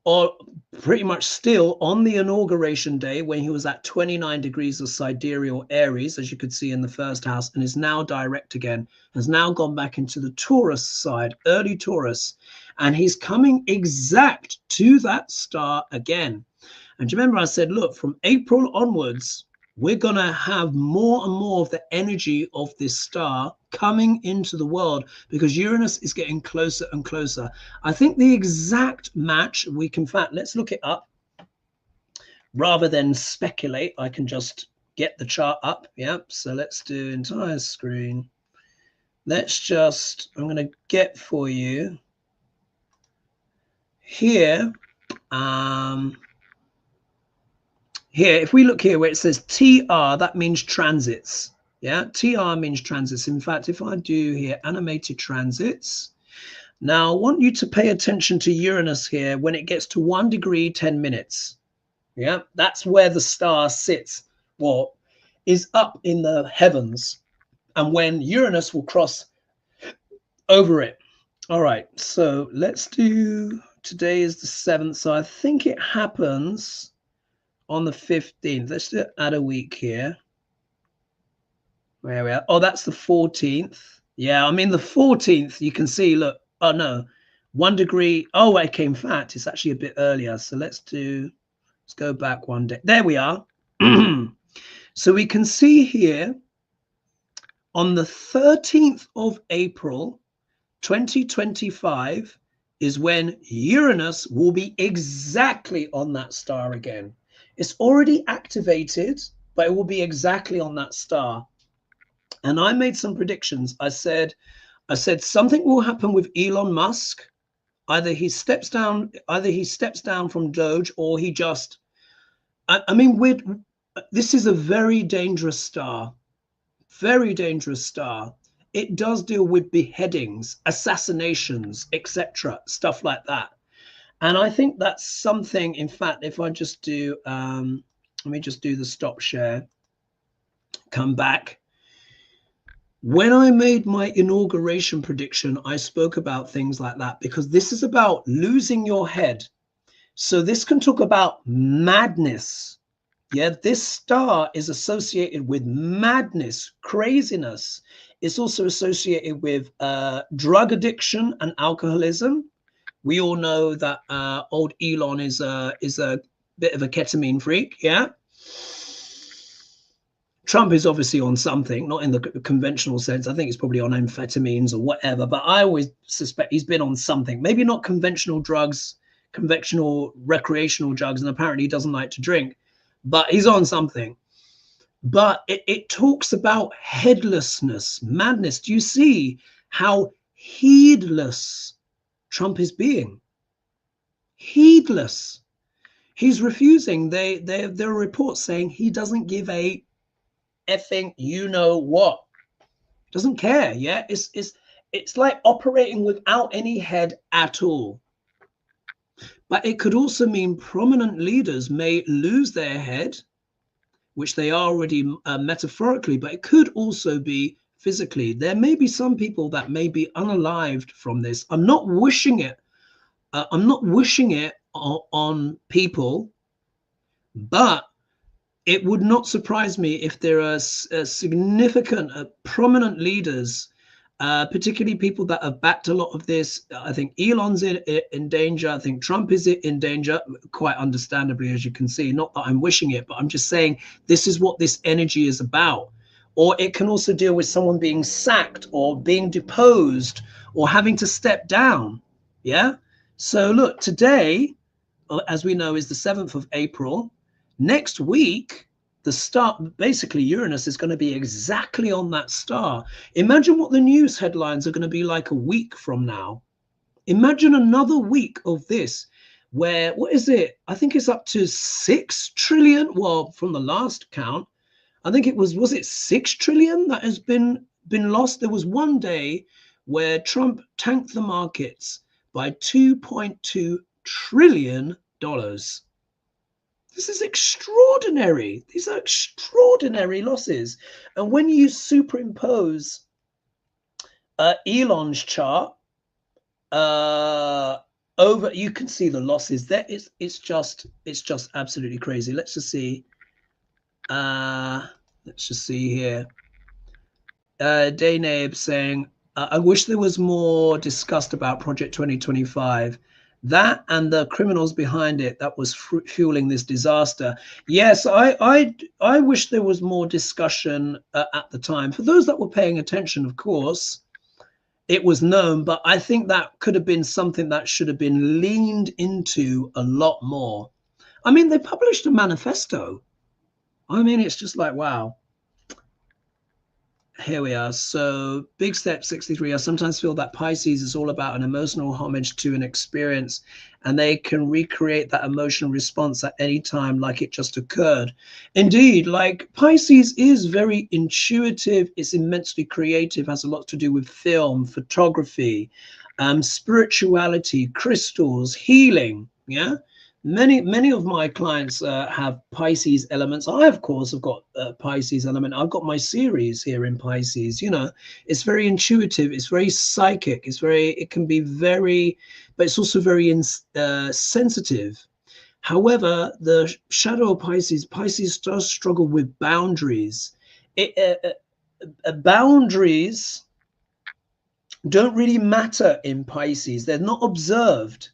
or pretty much still on the inauguration day when he was at 29 degrees of sidereal Aries, as you could see in the first house, and is now direct again, has now gone back into the Taurus side, early Taurus, and he's coming exact to that star again. And do you remember I said, look, from April onwards, we're going to have more and more of the energy of this star coming into the world, because Uranus is getting closer and closer. I think the exact match, we can, in fact, let's look it up. Rather than speculate, I can just get the chart up. Yep. So let's do entire screen. Let's just, I'm going to get for you here. Here, if we look here where it says TR, that means transits. Yeah, TR means transits. In fact, if I do here, animated transits. Now, I want you to pay attention to Uranus here when it gets to 1 degree, 10 minutes. Yeah, that's where the star sits, or is up in the heavens. And when Uranus will cross over it. All right, so let's do, today is the 7th. So I think it happens on the 15th. Let's do add a week here. Where we are. Oh, that's the 14th. Yeah, I mean the 14th, you can see, look, oh no, 1 degree. Oh, I came fat. It's actually a bit earlier. So let's go back one day. There we are. So we can see here on the 13th of April, 2025 is when Uranus will be exactly on that star again. It's already activated, but it will be exactly on that star. And I made some predictions. I said something will happen with Elon Musk. Either he steps down from Doge, or he just, I mean, this is a very dangerous star. Very dangerous star. It does deal with beheadings, assassinations, etc., stuff like that. And I think that's something, in fact, if I just do, let me just do the stop share, come back. When I made my inauguration prediction, I spoke about things like that, because this is about losing your head. So this can talk about madness. Yeah, this star is associated with madness, craziness. It's also associated with drug addiction and alcoholism. We all know that old Elon is a bit of a ketamine freak. Yeah. Trump is obviously on something, not in the conventional sense. I think he's probably on amphetamines or whatever, but I always suspect he's been on something. Maybe not conventional drugs, conventional recreational drugs, and apparently he doesn't like to drink, but he's on something. But it talks about headlessness, madness. Do you see how heedless Trump is being? Heedless. He's refusing. There are reports saying he doesn't give a effing you know what. Doesn't care. Yeah, it's like operating without any head at all. But it could also mean prominent leaders may lose their head, which they are already metaphorically, but it could also be physically. There may be some people that may be unalived from this. I'm not wishing it. I'm not wishing it on people, but it would not surprise me if there are significant, prominent leaders, particularly people that have backed a lot of this. I think Elon's in danger. I think Trump is in danger, quite understandably, as you can see. Not that I'm wishing it, but I'm just saying this is what this energy is about. Or it can also deal with someone being sacked or being deposed or having to step down. Yeah. So look, today, as we know, is the 7th of April. Next week, the star, basically Uranus is going to be exactly on that star. Imagine what the news headlines are going to be like a week from now. Imagine another week of this, where, what is it? I think it's up to 6 trillion. Well, from the last count, I think it was it 6 trillion that has been lost? There was one day where Trump tanked the markets by $2.2 trillion. This is extraordinary. These are extraordinary losses. And when you superimpose Elon's chart over, you can see the losses there. It's just absolutely crazy. Let's just see. Let's just see here. Daynabe saying, I wish there was more discussed about Project 2025. That and the criminals behind it that was fueling this disaster. Yes, I wish there was more discussion at the time. For those that were paying attention, of course, it was known, but I think that could have been something that should have been leaned into a lot more. I mean, they published a manifesto. I mean, it's just like, wow. Here we are. So Big Step 63. I sometimes feel that Pisces is all about an emotional homage to an experience, and they can recreate that emotional response at any time like it just occurred. Indeed, like Pisces is very intuitive. It's immensely creative, has a lot to do with film, photography, spirituality, crystals, healing. Yeah. Many of my clients have Pisces elements. I, of course, have got Pisces element. I've got my series here in Pisces. You know, it's very intuitive. It's very psychic. It can be very, but it's also very sensitive. However, the shadow of Pisces does struggle with boundaries. Boundaries don't really matter in Pisces. They're not observed.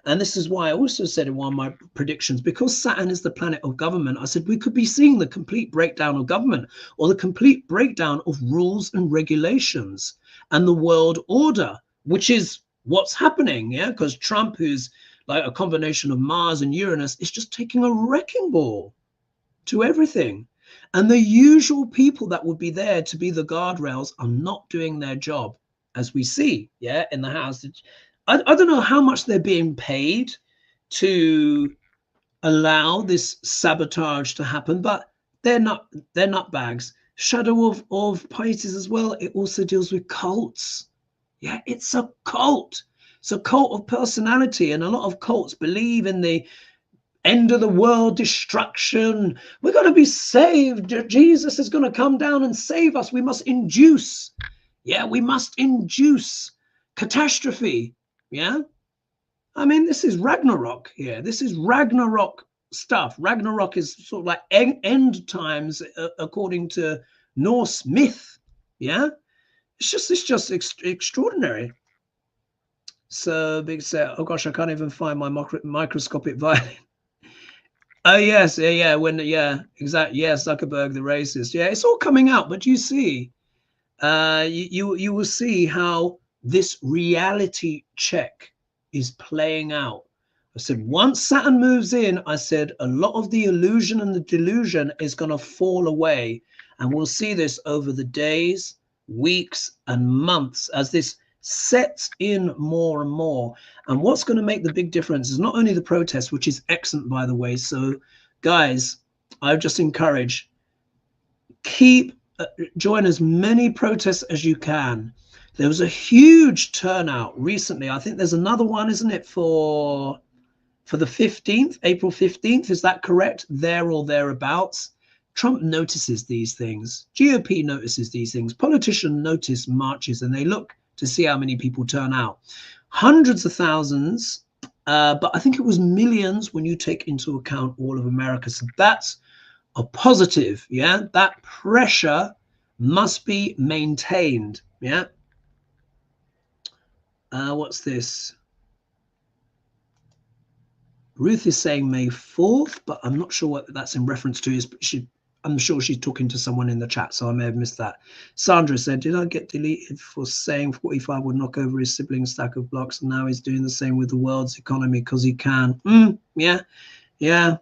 And this is why I also said in one of my predictions, because Saturn is the planet of government, I said we could be seeing the complete breakdown of government, or the complete breakdown of rules and regulations and the world order, which is what's happening. Yeah, because Trump, who's like a combination of Mars and Uranus, is just taking a wrecking ball to everything. And the usual people that would be there to be the guardrails are not doing their job, as we see, yeah, in the house. I don't know how much they're being paid to allow this sabotage to happen, but they're not bags. Shadow of Pisces as well. It also deals with cults. Yeah, it's a cult. It's a cult of personality, and a lot of cults believe in the end of the world destruction. We're going to be saved. Jesus is going to come down and save us. We must induce. Yeah, we must induce catastrophe. Yeah, I mean, this is Ragnarok here. This is Ragnarok stuff. Ragnarok is sort of like end times according to Norse myth. Yeah, it's just extraordinary. So Big Set, oh gosh, I can't even find my microscopic violin. Oh yes, yeah, exactly. Yeah, Zuckerberg, the racist. Yeah, it's all coming out, but you see, you will see how this reality check is playing out. I said, once Saturn moves in, I said, a lot of the illusion and the delusion is going to fall away. And we'll see this over the days, weeks, and months as this sets in more and more. And what's going to make the big difference is not only the protest, which is excellent, by the way. So, guys, I just encourage, join as many protests as you can. There was a huge turnout recently. I think there's another one, isn't it, for the 15th, April 15th? Is that correct? There or thereabouts. Trump notices these things. GOP notices these things. Politicians notice marches, and they look to see how many people turn out. Hundreds of thousands, but I think it was millions when you take into account all of America. So that's a positive. Yeah, that pressure must be maintained. Yeah. What's this? Ruth is saying May 4th, but I'm not sure what that's in reference to. I'm sure she's talking to someone in the chat, so I may have missed that. Sandra said, did I get deleted for saying 45 would knock over his sibling stack of blocks, and now he's doing the same with the world's economy because he can? Yeah.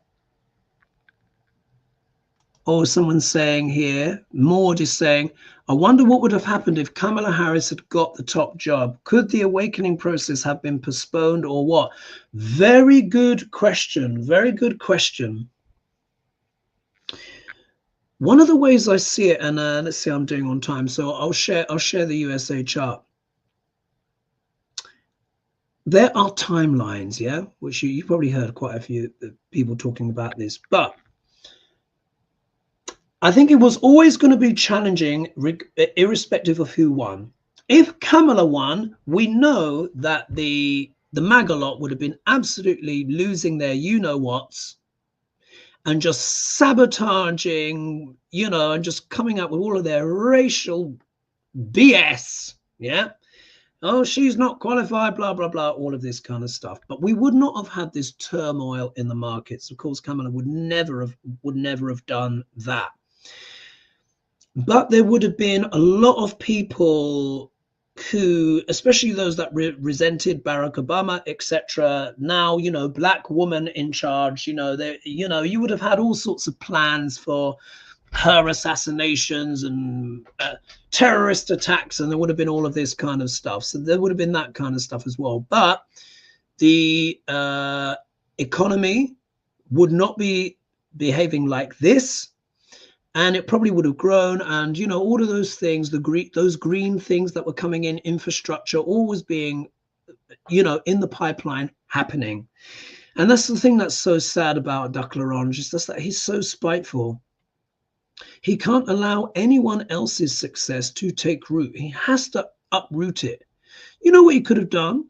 Or someone's saying here, Maud is saying, I wonder what would have happened if Kamala Harris had got the top job. Could the awakening process have been postponed or what? Very good question. Very good question. One of the ways I see it, and let's see how I'm doing on time. So I'll share the USA chart. there are timelines, yeah, which you probably heard quite a few people talking about this, but I think it was always going to be challenging, irrespective of who won. If Kamala won, we know that the MAGA lot would have been absolutely losing their you-know-whats and just sabotaging, you know, and just coming up with all of their racial BS, yeah? Oh, she's not qualified, blah, blah, blah, all of this kind of stuff. But we would not have had this turmoil in the markets. Of course, Kamala would never have done that. But there would have been a lot of people who, especially those that resented Barack Obama, etc. Now, you know, black woman in charge, you know, you would have had all sorts of plans for her assassinations and terrorist attacks, and there would have been all of this kind of stuff. So there would have been that kind of stuff as well. But the economy would not be behaving like this. And it probably would have grown, and you know, all of those things, those green things that were coming in, infrastructure, always being, you know, in the pipeline happening. And that's the thing that's so sad about Duck L'Orange, is just that he's so spiteful. He can't allow anyone else's success to take root. He has to uproot it. You know what he could have done?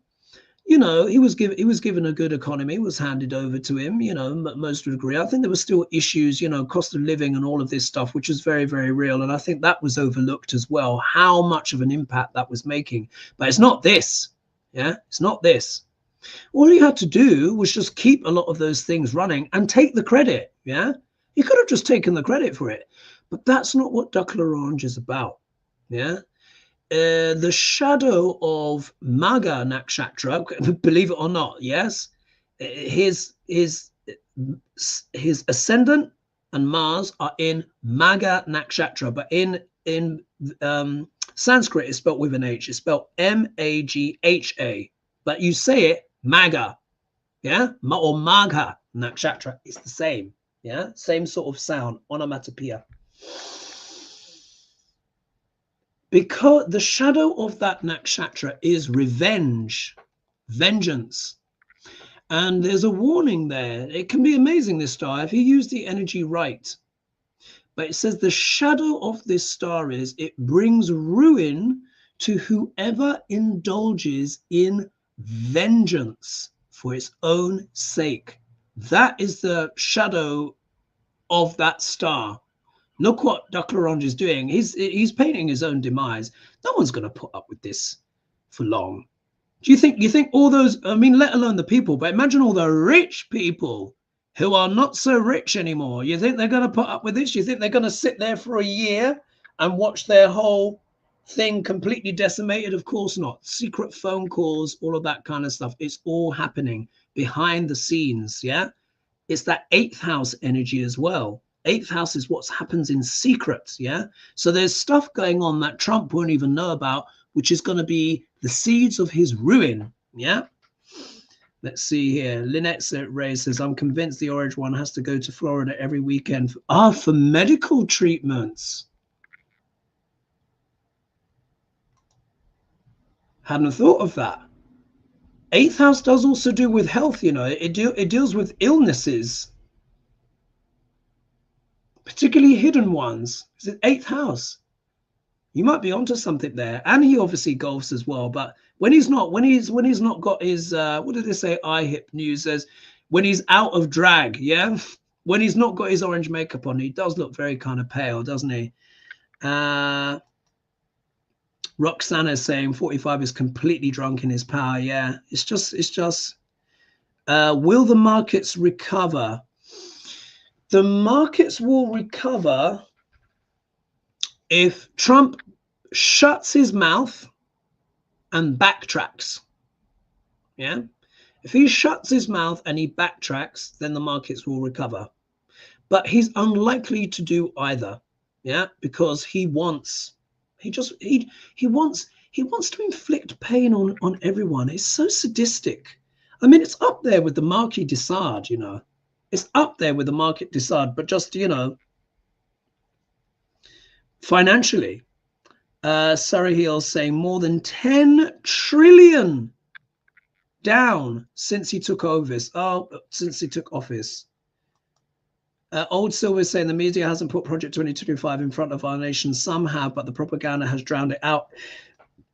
You know, he was given a good economy, was handed over to him, you know, most would agree. I think there were still issues, you know, cost of living and all of this stuff, which is very, very real. And I think that was overlooked as well, how much of an impact that was making. But it's not this. Yeah, it's not this. All he had to do was just keep a lot of those things running and take the credit. Yeah, he could have just taken the credit for it. But that's not what Duck L'Orange is about. Yeah. The shadow of Maga Nakshatra, believe it or not, yes, his ascendant and Mars are in Maga Nakshatra, but in Sanskrit it's spelled with an H. It's spelled M-A-G-H-A, but you say it Maga, yeah, or Magha Nakshatra. It's the same, yeah, same sort of sound, onomatopoeia. Because the shadow of that nakshatra is revenge, vengeance. And there's a warning there. It can be amazing, this star, if you use the energy right. But it says the shadow of this star is, it brings ruin to whoever indulges in vengeance for its own sake. That is the shadow of that star. Look what Duck L'Orange is doing. He's painting his own demise. No one's going to put up with this for long. Do you think all those, I mean, let alone the people, but imagine all the rich people who are not so rich anymore. You think they're going to put up with this? You think they're going to sit there for a year and watch their whole thing completely decimated? Of course not. Secret phone calls, all of that kind of stuff. It's all happening behind the scenes. Yeah. It's that 8th house energy as well. 8th house is what happens in secret, yeah? So there's stuff going on that Trump won't even know about, which is going to be the seeds of his ruin, yeah? Let's see here. Lynette Ray says, I'm convinced the orange one has to go to Florida every weekend. For medical treatments. Hadn't thought of that. 8th house does also do with health, you know. It deals with illnesses. Particularly hidden ones. It's the 8th house. You might be onto something there. And he obviously golfs as well. But when he's not got his what did they say? iHip News says when he's out of drag, yeah. When he's not got his orange makeup on, he does look very kind of pale, doesn't he? Roxana is saying 45 is completely drunk in his power. Yeah, it's just. Will the markets recover? The markets will recover if Trump shuts his mouth and backtracks. Yeah. If he shuts his mouth and he backtracks, then the markets will recover. But he's unlikely to do either. Yeah, because he wants to inflict pain on everyone. It's so sadistic. I mean, it's up there with the Marquis de Sade, you know. It's up there with the market decide, but just, you know, financially. Sarah Hill saying more than 10 trillion down since he took office. Old Silver is saying the media hasn't put Project 2025 in front of our nation. Some have, but the propaganda has drowned it out.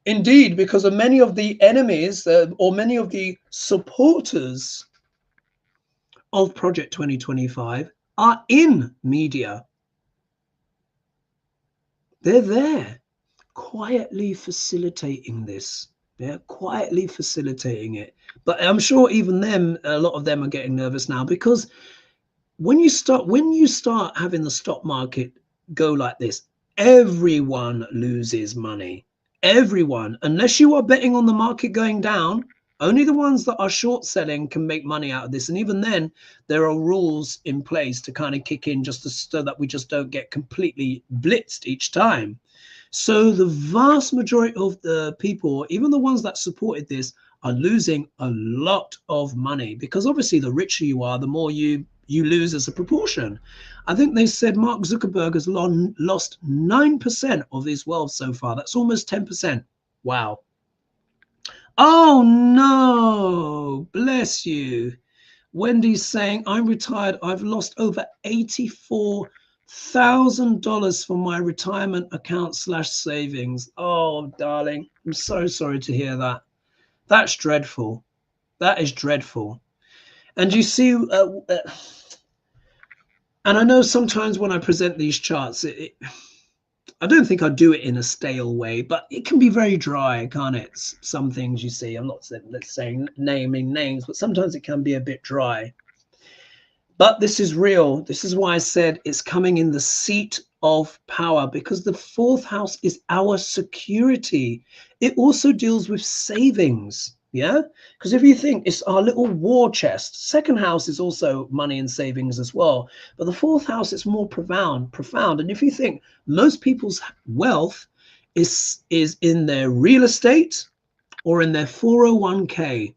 Indeed, because of many of the enemies or many of the supporters of Project 2025 are in media. They're there quietly facilitating this. They're quietly facilitating it. But I'm sure even them, a lot of them are getting nervous now, because when you start having the stock market go like this, everyone loses money. Everyone, unless you are betting on the market going down. Only the ones that are short selling can make money out of this. And even then, there are rules in place to kind of kick in so that we just don't get completely blitzed each time. So the vast majority of the people, even the ones that supported this, are losing a lot of money, because obviously the richer you are, the more you lose as a proportion. I think they said Mark Zuckerberg has lost 9% of his wealth so far. That's almost 10%. Wow. Oh no, bless you. Wendy's saying, I'm retired. I've lost over $84,000 for my retirement account / savings. Oh, darling, I'm so sorry to hear that. That's dreadful. That is dreadful. And you see, and I know sometimes when I present these charts, I don't think I do it in a stale way, but it can be very dry, can't it? Some things you see, I'm not saying naming names, but sometimes it can be a bit dry. But this is real. This is why I said it's coming in the seat of power, because the fourth house is our security. It also deals with savings. Yeah, because if you think it's our little war chest, second house is also money and savings as well. But the fourth house is more profound. And if you think most people's wealth is in their real estate or in their 401k,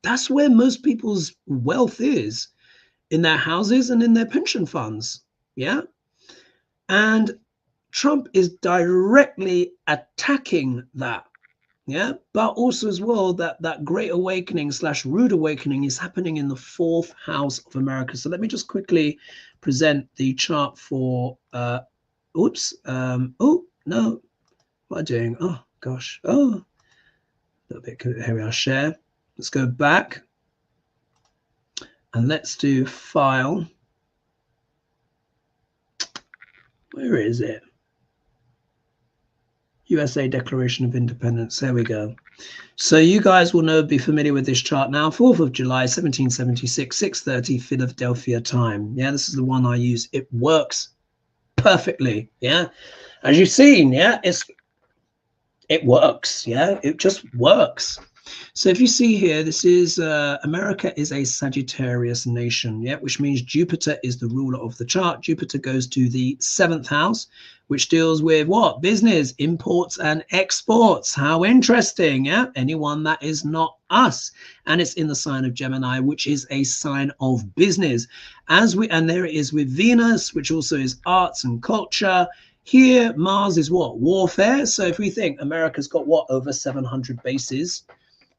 that's where most people's wealth is, in their houses and in their pension funds. Yeah. And Trump is directly attacking that. Yeah, but also as well that great awakening / rude awakening is happening in the fourth house of America. So let me just quickly present the chart for oh no, what am I doing? Oh gosh, a little bit. Here we are, share. Let's go back and let's do file. Where is it? USA Declaration of Independence. There we go. So you guys will be familiar with this chart now. 4th of July, 1776, 6:30 Philadelphia time. Yeah, this is the one I use. It works perfectly. Yeah, as you've seen. Yeah, it works. Yeah, it just works. So if you see here, this is America is a Sagittarius nation, yeah, which means Jupiter is the ruler of the chart. Jupiter goes to the 7th house, which deals with what? Business, imports and exports. How interesting, yeah? Anyone that is not us. And it's in the sign of Gemini, which is a sign of business. And there it is with Venus, which also is arts and culture. Here, Mars is what? Warfare. So if we think America's got what? Over 700 bases,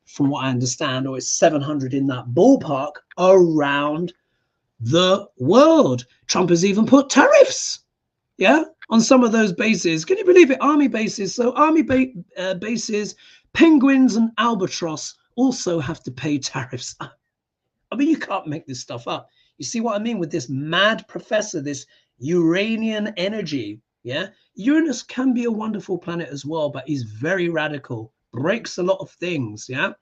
from what I understand, or it's 700 in that ballpark around the world. Trump has even put tariffs, yeah, on some of those bases. Can you believe it? Army bases. So army bases, Penguins and Albatross also have to pay tariffs. I mean, you can't make this stuff up. You see what I mean with this mad professor, this Uranian energy, yeah? Uranus can be a wonderful planet as well, but he's very radical. Breaks a lot of things, yeah.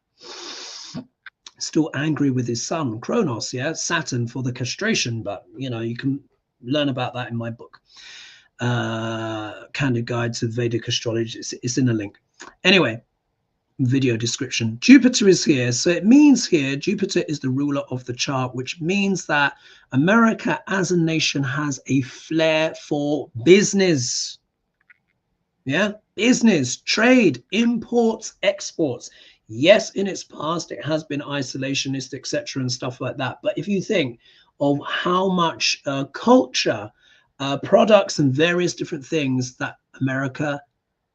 Still angry with his son Kronos, yeah, Saturn for the castration, but you know, you can learn about that in my book, Candid Guide to Vedic Astrology. It's in a link. Anyway, video description. Jupiter is here, so it means here Jupiter is the ruler of the chart, which means that America as a nation has a flair for business. Yeah, business, trade, imports, exports. Yes, in its past, it has been isolationist, etc. and stuff like that. But if you think of how much culture, products and various different things that America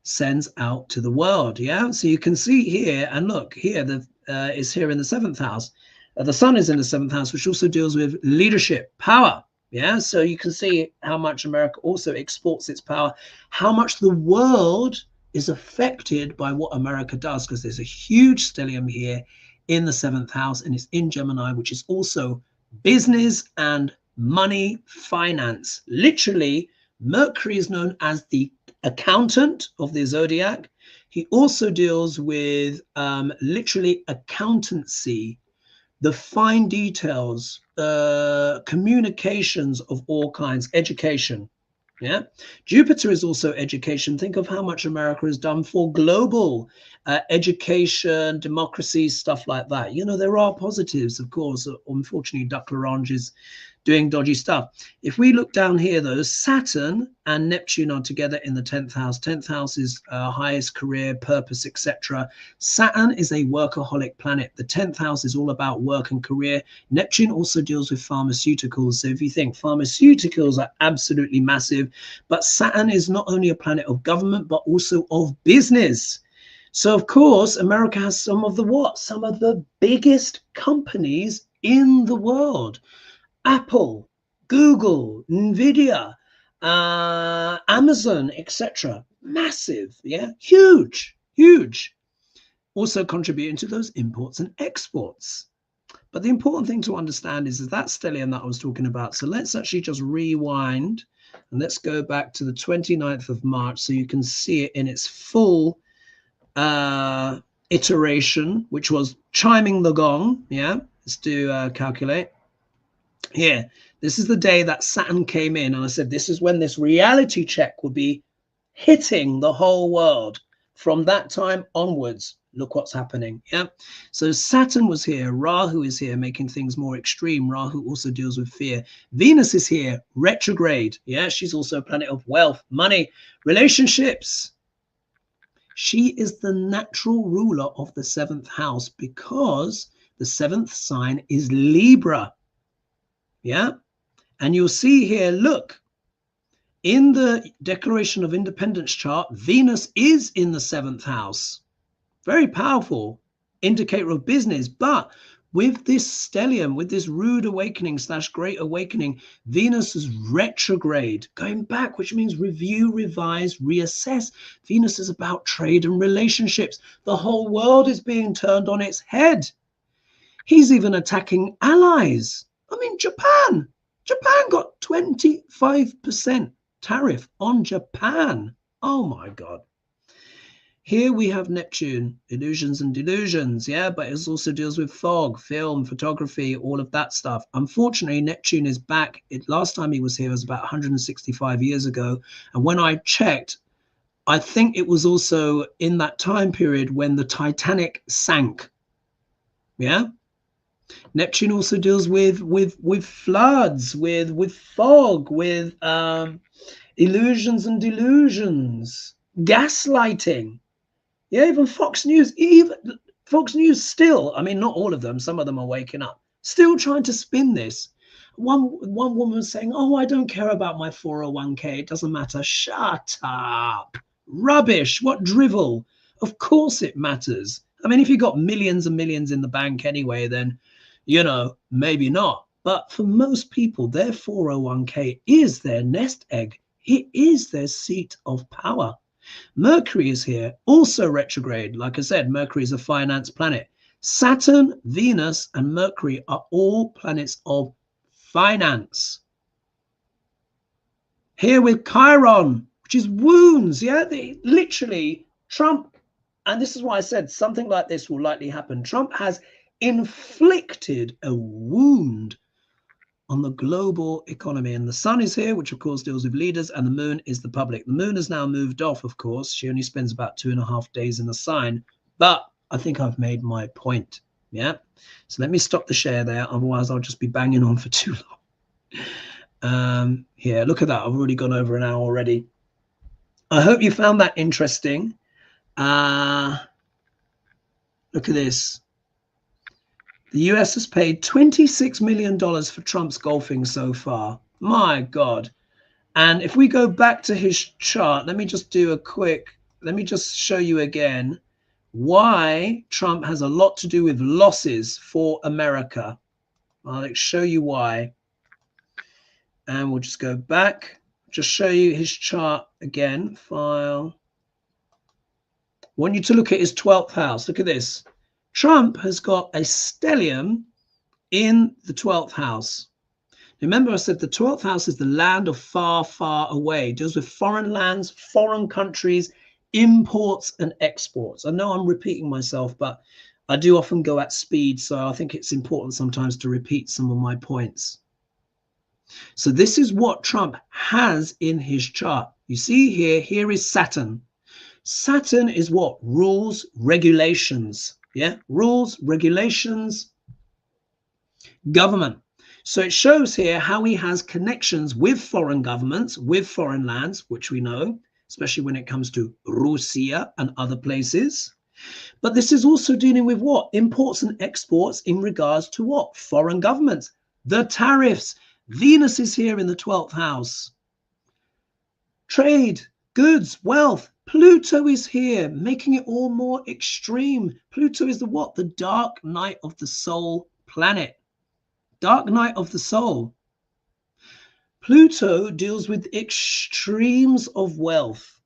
sends out to the world. Yeah, so you can see here, and look here, is here in the 7th house. The sun is in the 7th house, which also deals with leadership, power. Yeah, so you can see how much America also exports its power, how much the world is affected by what America does, because there's a huge stellium here in the 7th house, and it's in Gemini, which is also business and money, finance. Literally, Mercury is known as the accountant of the zodiac. He also deals with literally accountancy, the fine details, communications of all kinds, education. Yeah, Jupiter is also education. Think of how much America has done for global education, democracy, stuff like that. You know, there are positives, of course. Unfortunately, Duck L'Orange is doing dodgy stuff. If we look down here, though, Saturn and Neptune are together in the 10th house. 10th house is highest career, purpose, etc. Saturn is a workaholic planet. The 10th house is all about work and career. Neptune also deals with pharmaceuticals. So if you think pharmaceuticals are absolutely massive, but Saturn is not only a planet of government, but also of business. So, of course, America has some of the what? Some of the biggest companies in the world. Apple, Google, Nvidia, Amazon, etc. Massive, yeah, huge, huge. Also contributing to those imports and exports. But the important thing to understand is that stellium that I was talking about. So let's actually just rewind and let's go back to the 29th of March so you can see it in its full iteration, which was chiming the gong. Yeah, let's do calculate. Here, this is the day that Saturn came in, and I said this is when this reality check will be hitting the whole world. From that time onwards, look what's happening. Yeah, so Saturn was here, Rahu is here, making things more extreme. Rahu also deals with fear. Venus is here, retrograde. Yeah, she's also a planet of wealth, money, relationships. She is the natural ruler of the 7th house because the 7th sign is Libra. Yeah, and you'll see here, look, in the Declaration of Independence chart, Venus is in the 7th house. Very powerful indicator of business. But with this stellium, with this rude awakening / great awakening, Venus is retrograde, going back, which means review, revise, reassess. Venus is about trade and relationships. The whole world is being turned on its head. He's even attacking allies. I mean, Japan got 25% tariff on Japan. Oh my God. Here we have Neptune, illusions and delusions. Yeah, but it also deals with fog, film, photography, all of that stuff. Unfortunately, Neptune is back. Last time he was here was about 165 years ago. And when I checked, I think it was also in that time period when the Titanic sank. Yeah. Neptune also deals with floods, with fog, with illusions and delusions, gaslighting. Yeah, even Fox News still, I mean, not all of them, some of them are waking up, still trying to spin this. One woman was saying, oh, I don't care about my 401k, it doesn't matter. Shut up. Rubbish. What drivel. Of course it matters. I mean, if you got millions and millions in the bank anyway, then you know, maybe not. But for most people, their 401k is their nest egg. It is their seat of power. Mercury is here, also retrograde. Like I said, Mercury is a finance planet. Saturn, Venus, and Mercury are all planets of finance. Here with Chiron, which is wounds. Yeah, they literally, Trump, and this is why I said something like this will likely happen. Trump has inflicted a wound on the global economy, and the sun is here, which of course deals with leaders, and the moon is the public. The moon has now moved off, of course. She only spends about 2.5 days in the sign, but I think I've made my point. Yeah, so let me stop the share there, otherwise I'll just be banging on for too long. Here, look at that. I've already gone over an hour already. I hope you found that interesting. Look at this. The US has paid $26 million for Trump's golfing so far. My God. And if we go back to his chart, let me just do a quick let me just show you again why Trump has a lot to do with losses for America. I'll show you why. And we'll just go back, just show you his chart again. File. I want you to look at his 12th house. Look at this. Trump has got a stellium in the 12th house. Remember I said the 12th house is the land of far, far away. It deals with foreign lands, foreign countries, imports and exports. I know I'm repeating myself, but I do often go at speed. So I think it's important sometimes to repeat some of my points. So this is what Trump has in his chart. You see here is Saturn. Saturn is what? Rules, regulations. Yeah, rules, regulations, government. So it shows here how he has connections with foreign governments, with foreign lands, which we know, especially when it comes to Russia and other places. But this is also dealing with what? Imports and exports in regards to what? Foreign governments. The tariffs. Venus is here in the 12th house. Trade, goods, wealth. Pluto is here, making it all more extreme. Pluto is the what? The dark night of the soul planet. Dark night of the soul. Pluto deals with extremes of wealth.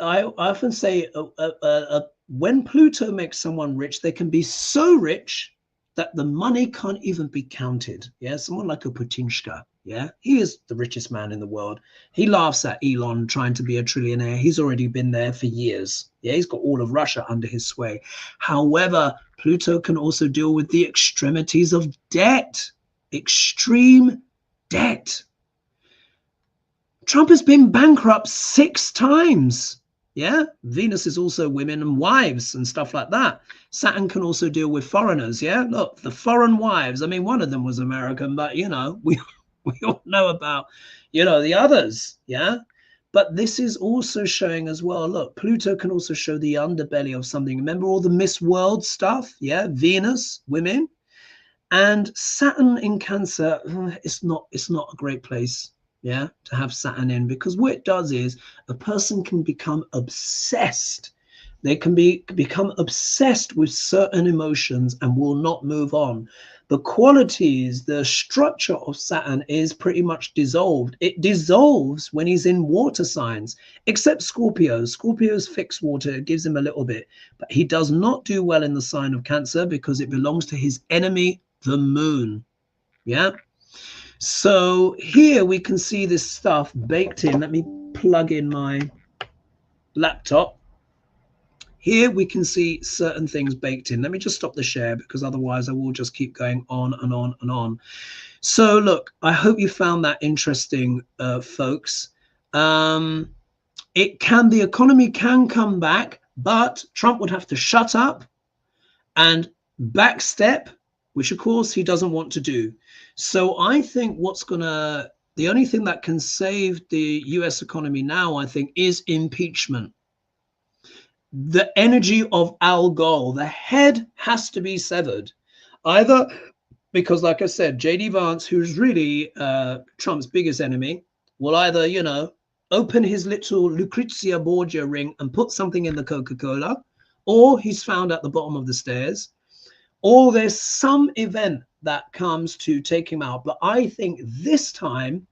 I often say when Pluto makes someone rich, they can be so rich that the money can't even be counted. Yeah, someone like a Putinshka. Yeah, he is the richest man in the world. He laughs at Elon trying to be a trillionaire. He's already been there for years. Yeah, he's got all of Russia under his sway. However, Pluto can also deal with the extremities of debt, extreme debt. Trump has been bankrupt 6 times. Yeah, Venus is also women and wives and stuff like that. Saturn can also deal with foreigners. Yeah, look, the foreign wives. I mean, one of them was American, but you know, we all know about, you know, the others. Yeah, but this is also showing as well. Look, Pluto can also show the underbelly of something. Remember all the Miss World stuff? Yeah, Venus, women, and Saturn in Cancer. It's not a great place. Yeah, to have Saturn in, because what it does is a person can become obsessed. They can become obsessed with certain emotions and will not move on. The qualities, the structure of Saturn is pretty much dissolved. It dissolves when he's in water signs, except Scorpio. Scorpio's fixed water, it gives him a little bit, but he does not do well in the sign of Cancer because it belongs to his enemy, the moon. Yeah. So here we can see this stuff baked in. Let me plug in my laptop. Here we can see certain things baked in. Let me just stop the share because otherwise I will just keep going on and on and on. So look, I hope you found that interesting, folks. The economy can come back, but Trump would have to shut up and backstep, which of course he doesn't want to do. So I think the only thing that can save the US economy now, I think, is impeachment. The energy of Al Gore, the head has to be severed. Either because, like I said, J.D. Vance, who's really Trump's biggest enemy, will either, you know, open his little Lucrezia Borgia ring and put something in the Coca-Cola, or he's found at the bottom of the stairs, or there's some event that comes to take him out. But I think this time,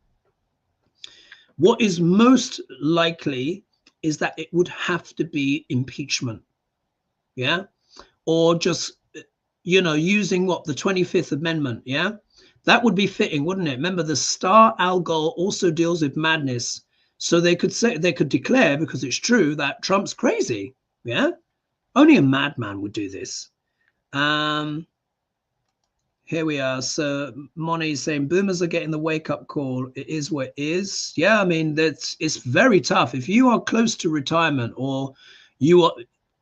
what is most likely is that it would have to be impeachment. Yeah. Or just, you know, using what, the 25th Amendment. Yeah. That would be fitting, wouldn't it? Remember, the star Al Gore also deals with madness. So they could say, they could declare, because it's true, that Trump's crazy. Yeah. Only a madman would do this. Here we are. So Monty's saying boomers are getting the wake-up call. It is what it is. Yeah, I mean, it's very tough. If you are close to retirement, or you are,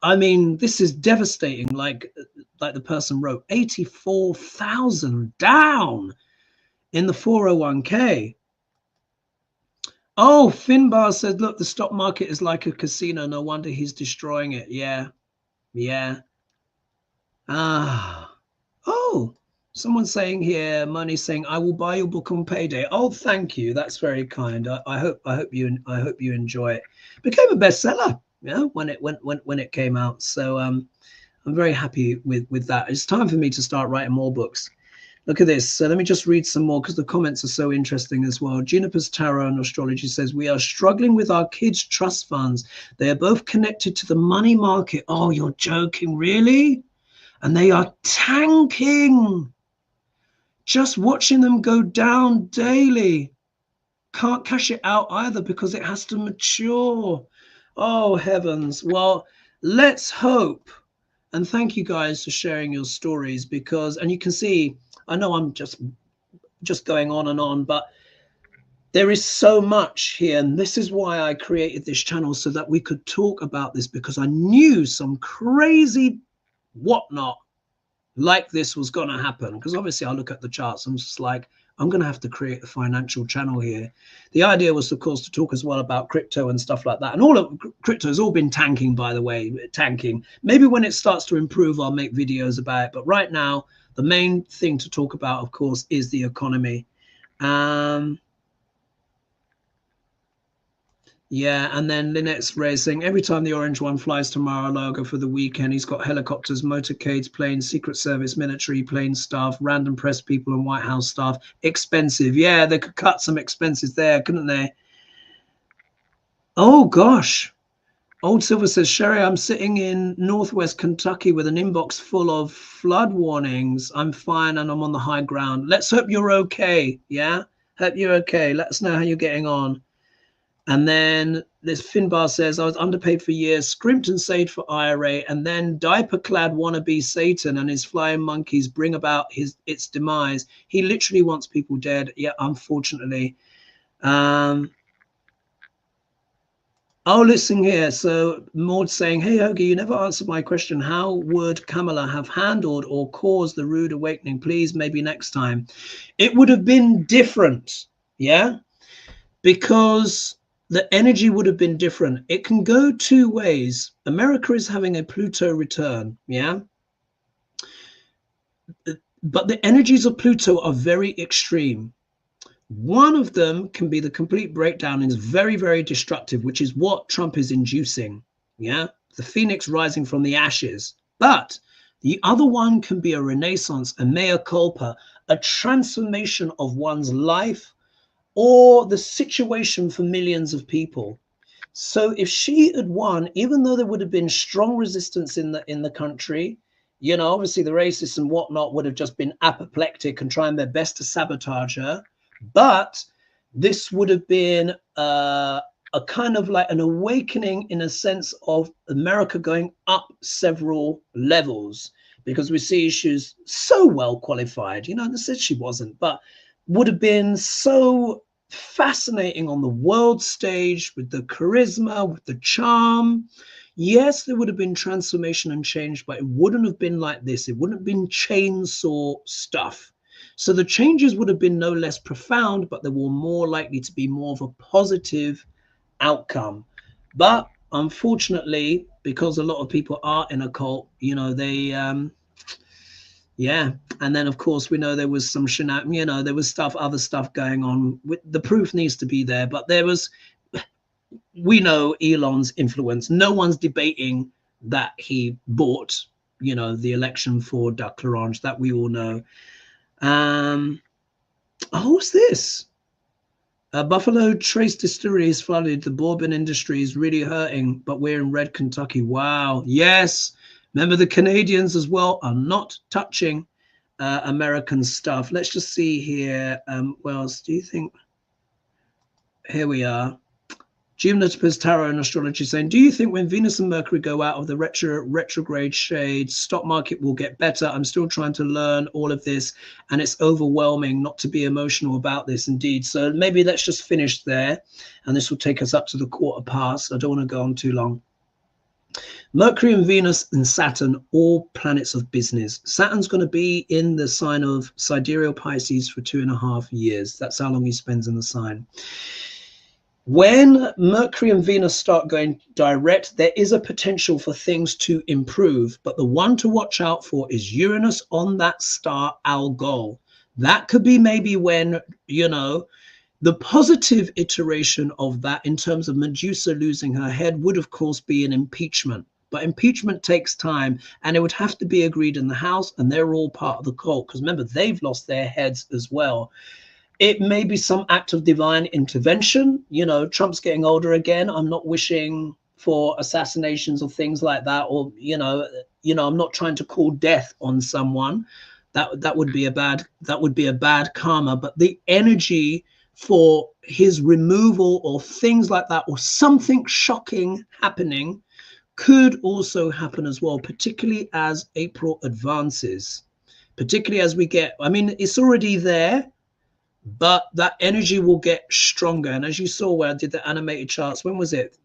I mean, this is devastating. Like the person wrote, 84,000 down in the 401k. Oh, Finbar said, look, the stock market is like a casino. No wonder he's destroying it. Yeah. Yeah. Oh, Someone's saying here, Money's saying, I will buy your book on payday. Oh, thank you. That's very kind. I hope you enjoy it. It became a bestseller, yeah, when it came out. So I'm very happy with that. It's time for me to start writing more books. Look at this. So let me just read some more because the comments are so interesting as well. Juniper's Tarot and Astrology says, we are struggling with our kids' trust funds. They are both connected to the money market. Oh, you're joking, really? And they are tanking. Just watching them go down daily. Can't cash it out either because it has to mature. Oh, heavens. Well, let's hope. And thank you guys for sharing your stories because, and you can see, I know I'm just going on, but there is so much here. And this is why I created this channel, so that we could talk about this, because I knew some crazy whatnot like this was going to happen. Because obviously I look at the charts, I'm just like, I'm going to have to create a financial channel here. The idea was, of course, to talk as well about crypto and stuff like that. And all of crypto has all been tanking, by the way, tanking. Maybe when it starts to improve, I'll make videos about it. But right now, the main thing to talk about, of course, is the economy. Yeah, and then Lynette's racing. Every time the orange one flies to Mar-a-Lago for the weekend, he's got helicopters, motorcades, planes, Secret Service, military, plane staff, random press people, and White House staff. Expensive. Yeah, they could cut some expenses there, couldn't they? Oh, gosh. Old Silver says, Sherry, I'm sitting in Northwest Kentucky with an inbox full of flood warnings. I'm fine and I'm on the high ground. Let's hope you're okay. Yeah, hope you're okay. Let us know how you're getting on. And then this Finbar says, I was underpaid for years, scrimped and saved for IRA, and then diaper-clad wannabe Satan and his flying monkeys bring about its demise. He literally wants people dead. Yeah, unfortunately. Oh, listen here. So Maud's saying, hey, Hoagie, you never answered my question. How would Kamala have handled or caused the rude awakening? Please, maybe next time. It would have been different. Yeah, because the energy would have been different. It can go two ways. America is having a Pluto return. Yeah. But the energies of Pluto are very extreme. One of them can be the complete breakdown and is very, very destructive, which is what Trump is inducing. Yeah, the phoenix rising from the ashes. But the other one can be a renaissance, a mea culpa, a transformation of one's life or the situation for millions of people. So if she had won, even though there would have been strong resistance in the country, you know, obviously the racists and whatnot would have just been apoplectic and trying their best to sabotage her. But this would have been a kind of like an awakening in a sense of America going up several levels, because we see she's so well qualified, you know, and I said she wasn't, but would have been so fascinating on the world stage with the charisma, with the charm. Yes, there would have been transformation and change, but it wouldn't have been like this. It wouldn't have been chainsaw stuff. So the changes would have been no less profound, but they were more likely to be more of a positive outcome. But unfortunately, because a lot of people are in a cult, you know, they, yeah. And then, of course, we know there was some shenanigans, you know, there was other stuff going on. The proof needs to be there, but there was, we know Elon's influence. No one's debating that he bought, you know, the election for Duck L'Orange, that we all know. Oh, what's this? Buffalo Trace Distillery is flooded. The bourbon industry is really hurting, but we're in red Kentucky. Wow. Yes. Remember, the Canadians as well are not touching American stuff. Let's just see here. What else do you think? Here we are. Juniper's Tarot and Astrology saying, do you think when Venus and Mercury go out of the retrograde shade, stock market will get better? I'm still trying to learn all of this, and it's overwhelming not to be emotional about this indeed. So maybe let's just finish there, and this will take us up to the 1:15. I don't want to go on too long. Mercury and Venus and Saturn, all planets of business. Saturn's going to be in the sign of Sidereal Pisces for 2.5 years. That's how long he spends in the sign. when Mercury and Venus start going direct, there is a potential for things to improve. But the one to watch out for is Uranus on that star Algol. That could be maybe when, you know, the positive iteration of that in terms of Medusa losing her head would, of course, be an impeachment. But impeachment takes time, and it would have to be agreed in the House, and they're all part of the cult. Because remember, they've lost their heads as well. It may be some act of divine intervention. You know, Trump's getting older again. I'm not wishing for assassinations or things like that, or I'm not trying to call death on someone. That would be a bad karma. But the energy for his removal or things like that, or something shocking happening, could also happen as well, particularly as April advances, particularly as we get, I mean, it's already there, but that energy will get stronger. And as you saw where I did the animated charts, when was it?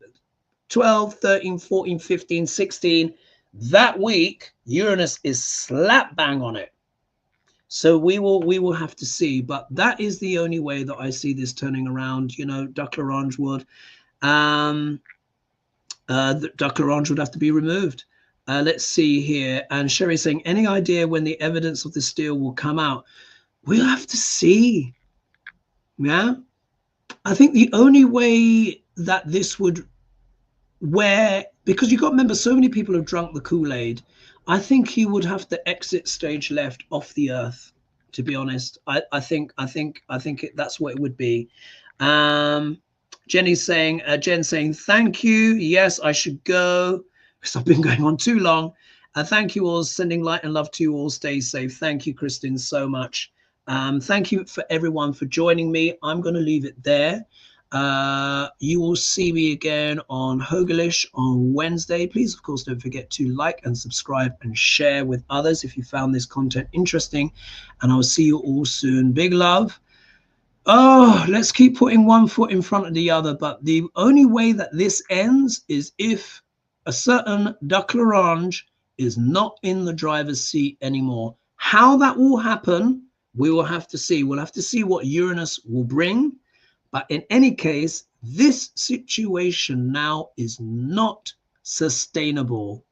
12, 13, 14, 15, 16. That week, Uranus is slap bang on it. So we will have to see. But that is the only way that I see this turning around. You know, Duck L'Orange would. The Duck L'Orange would have to be removed. Let's see here. And Sherry saying, any idea when the evidence of the steal will come out? We'll have to see. Yeah, I think the only way that this would, because you've got to remember, so many people have drunk the Kool-Aid. I think he would have to exit stage left off the earth. To be honest, I think that's what it would be. Jenny's saying, Jen saying, thank you. Yes, I should go because I've been going on too long. Thank you all. Sending light and love to you all. Stay safe. Thank you, Kristen, so much. Thank you for everyone for joining me. I'm going to leave it there. You will see me again on Hogelish on Wednesday. Please, of course, don't forget to like and subscribe and share with others if you found this content interesting. And I'll see you all soon. Big love. Oh, let's keep putting one foot in front of the other. But the only way that this ends is if a certain Duck L'Orange is not in the driver's seat anymore. How that will happen, we will have to see. We'll have to see what Uranus will bring. But in any case, this situation now is not sustainable.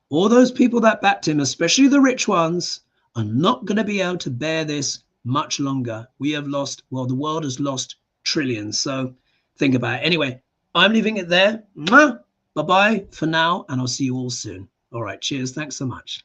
All those people that backed him, especially the rich ones, are not going to be able to bear this much longer. We have lost, well, the world has lost trillions. So think about it. Anyway, I'm leaving it there. Bye-bye for now, and I'll see you all soon. All right, cheers. Thanks so much.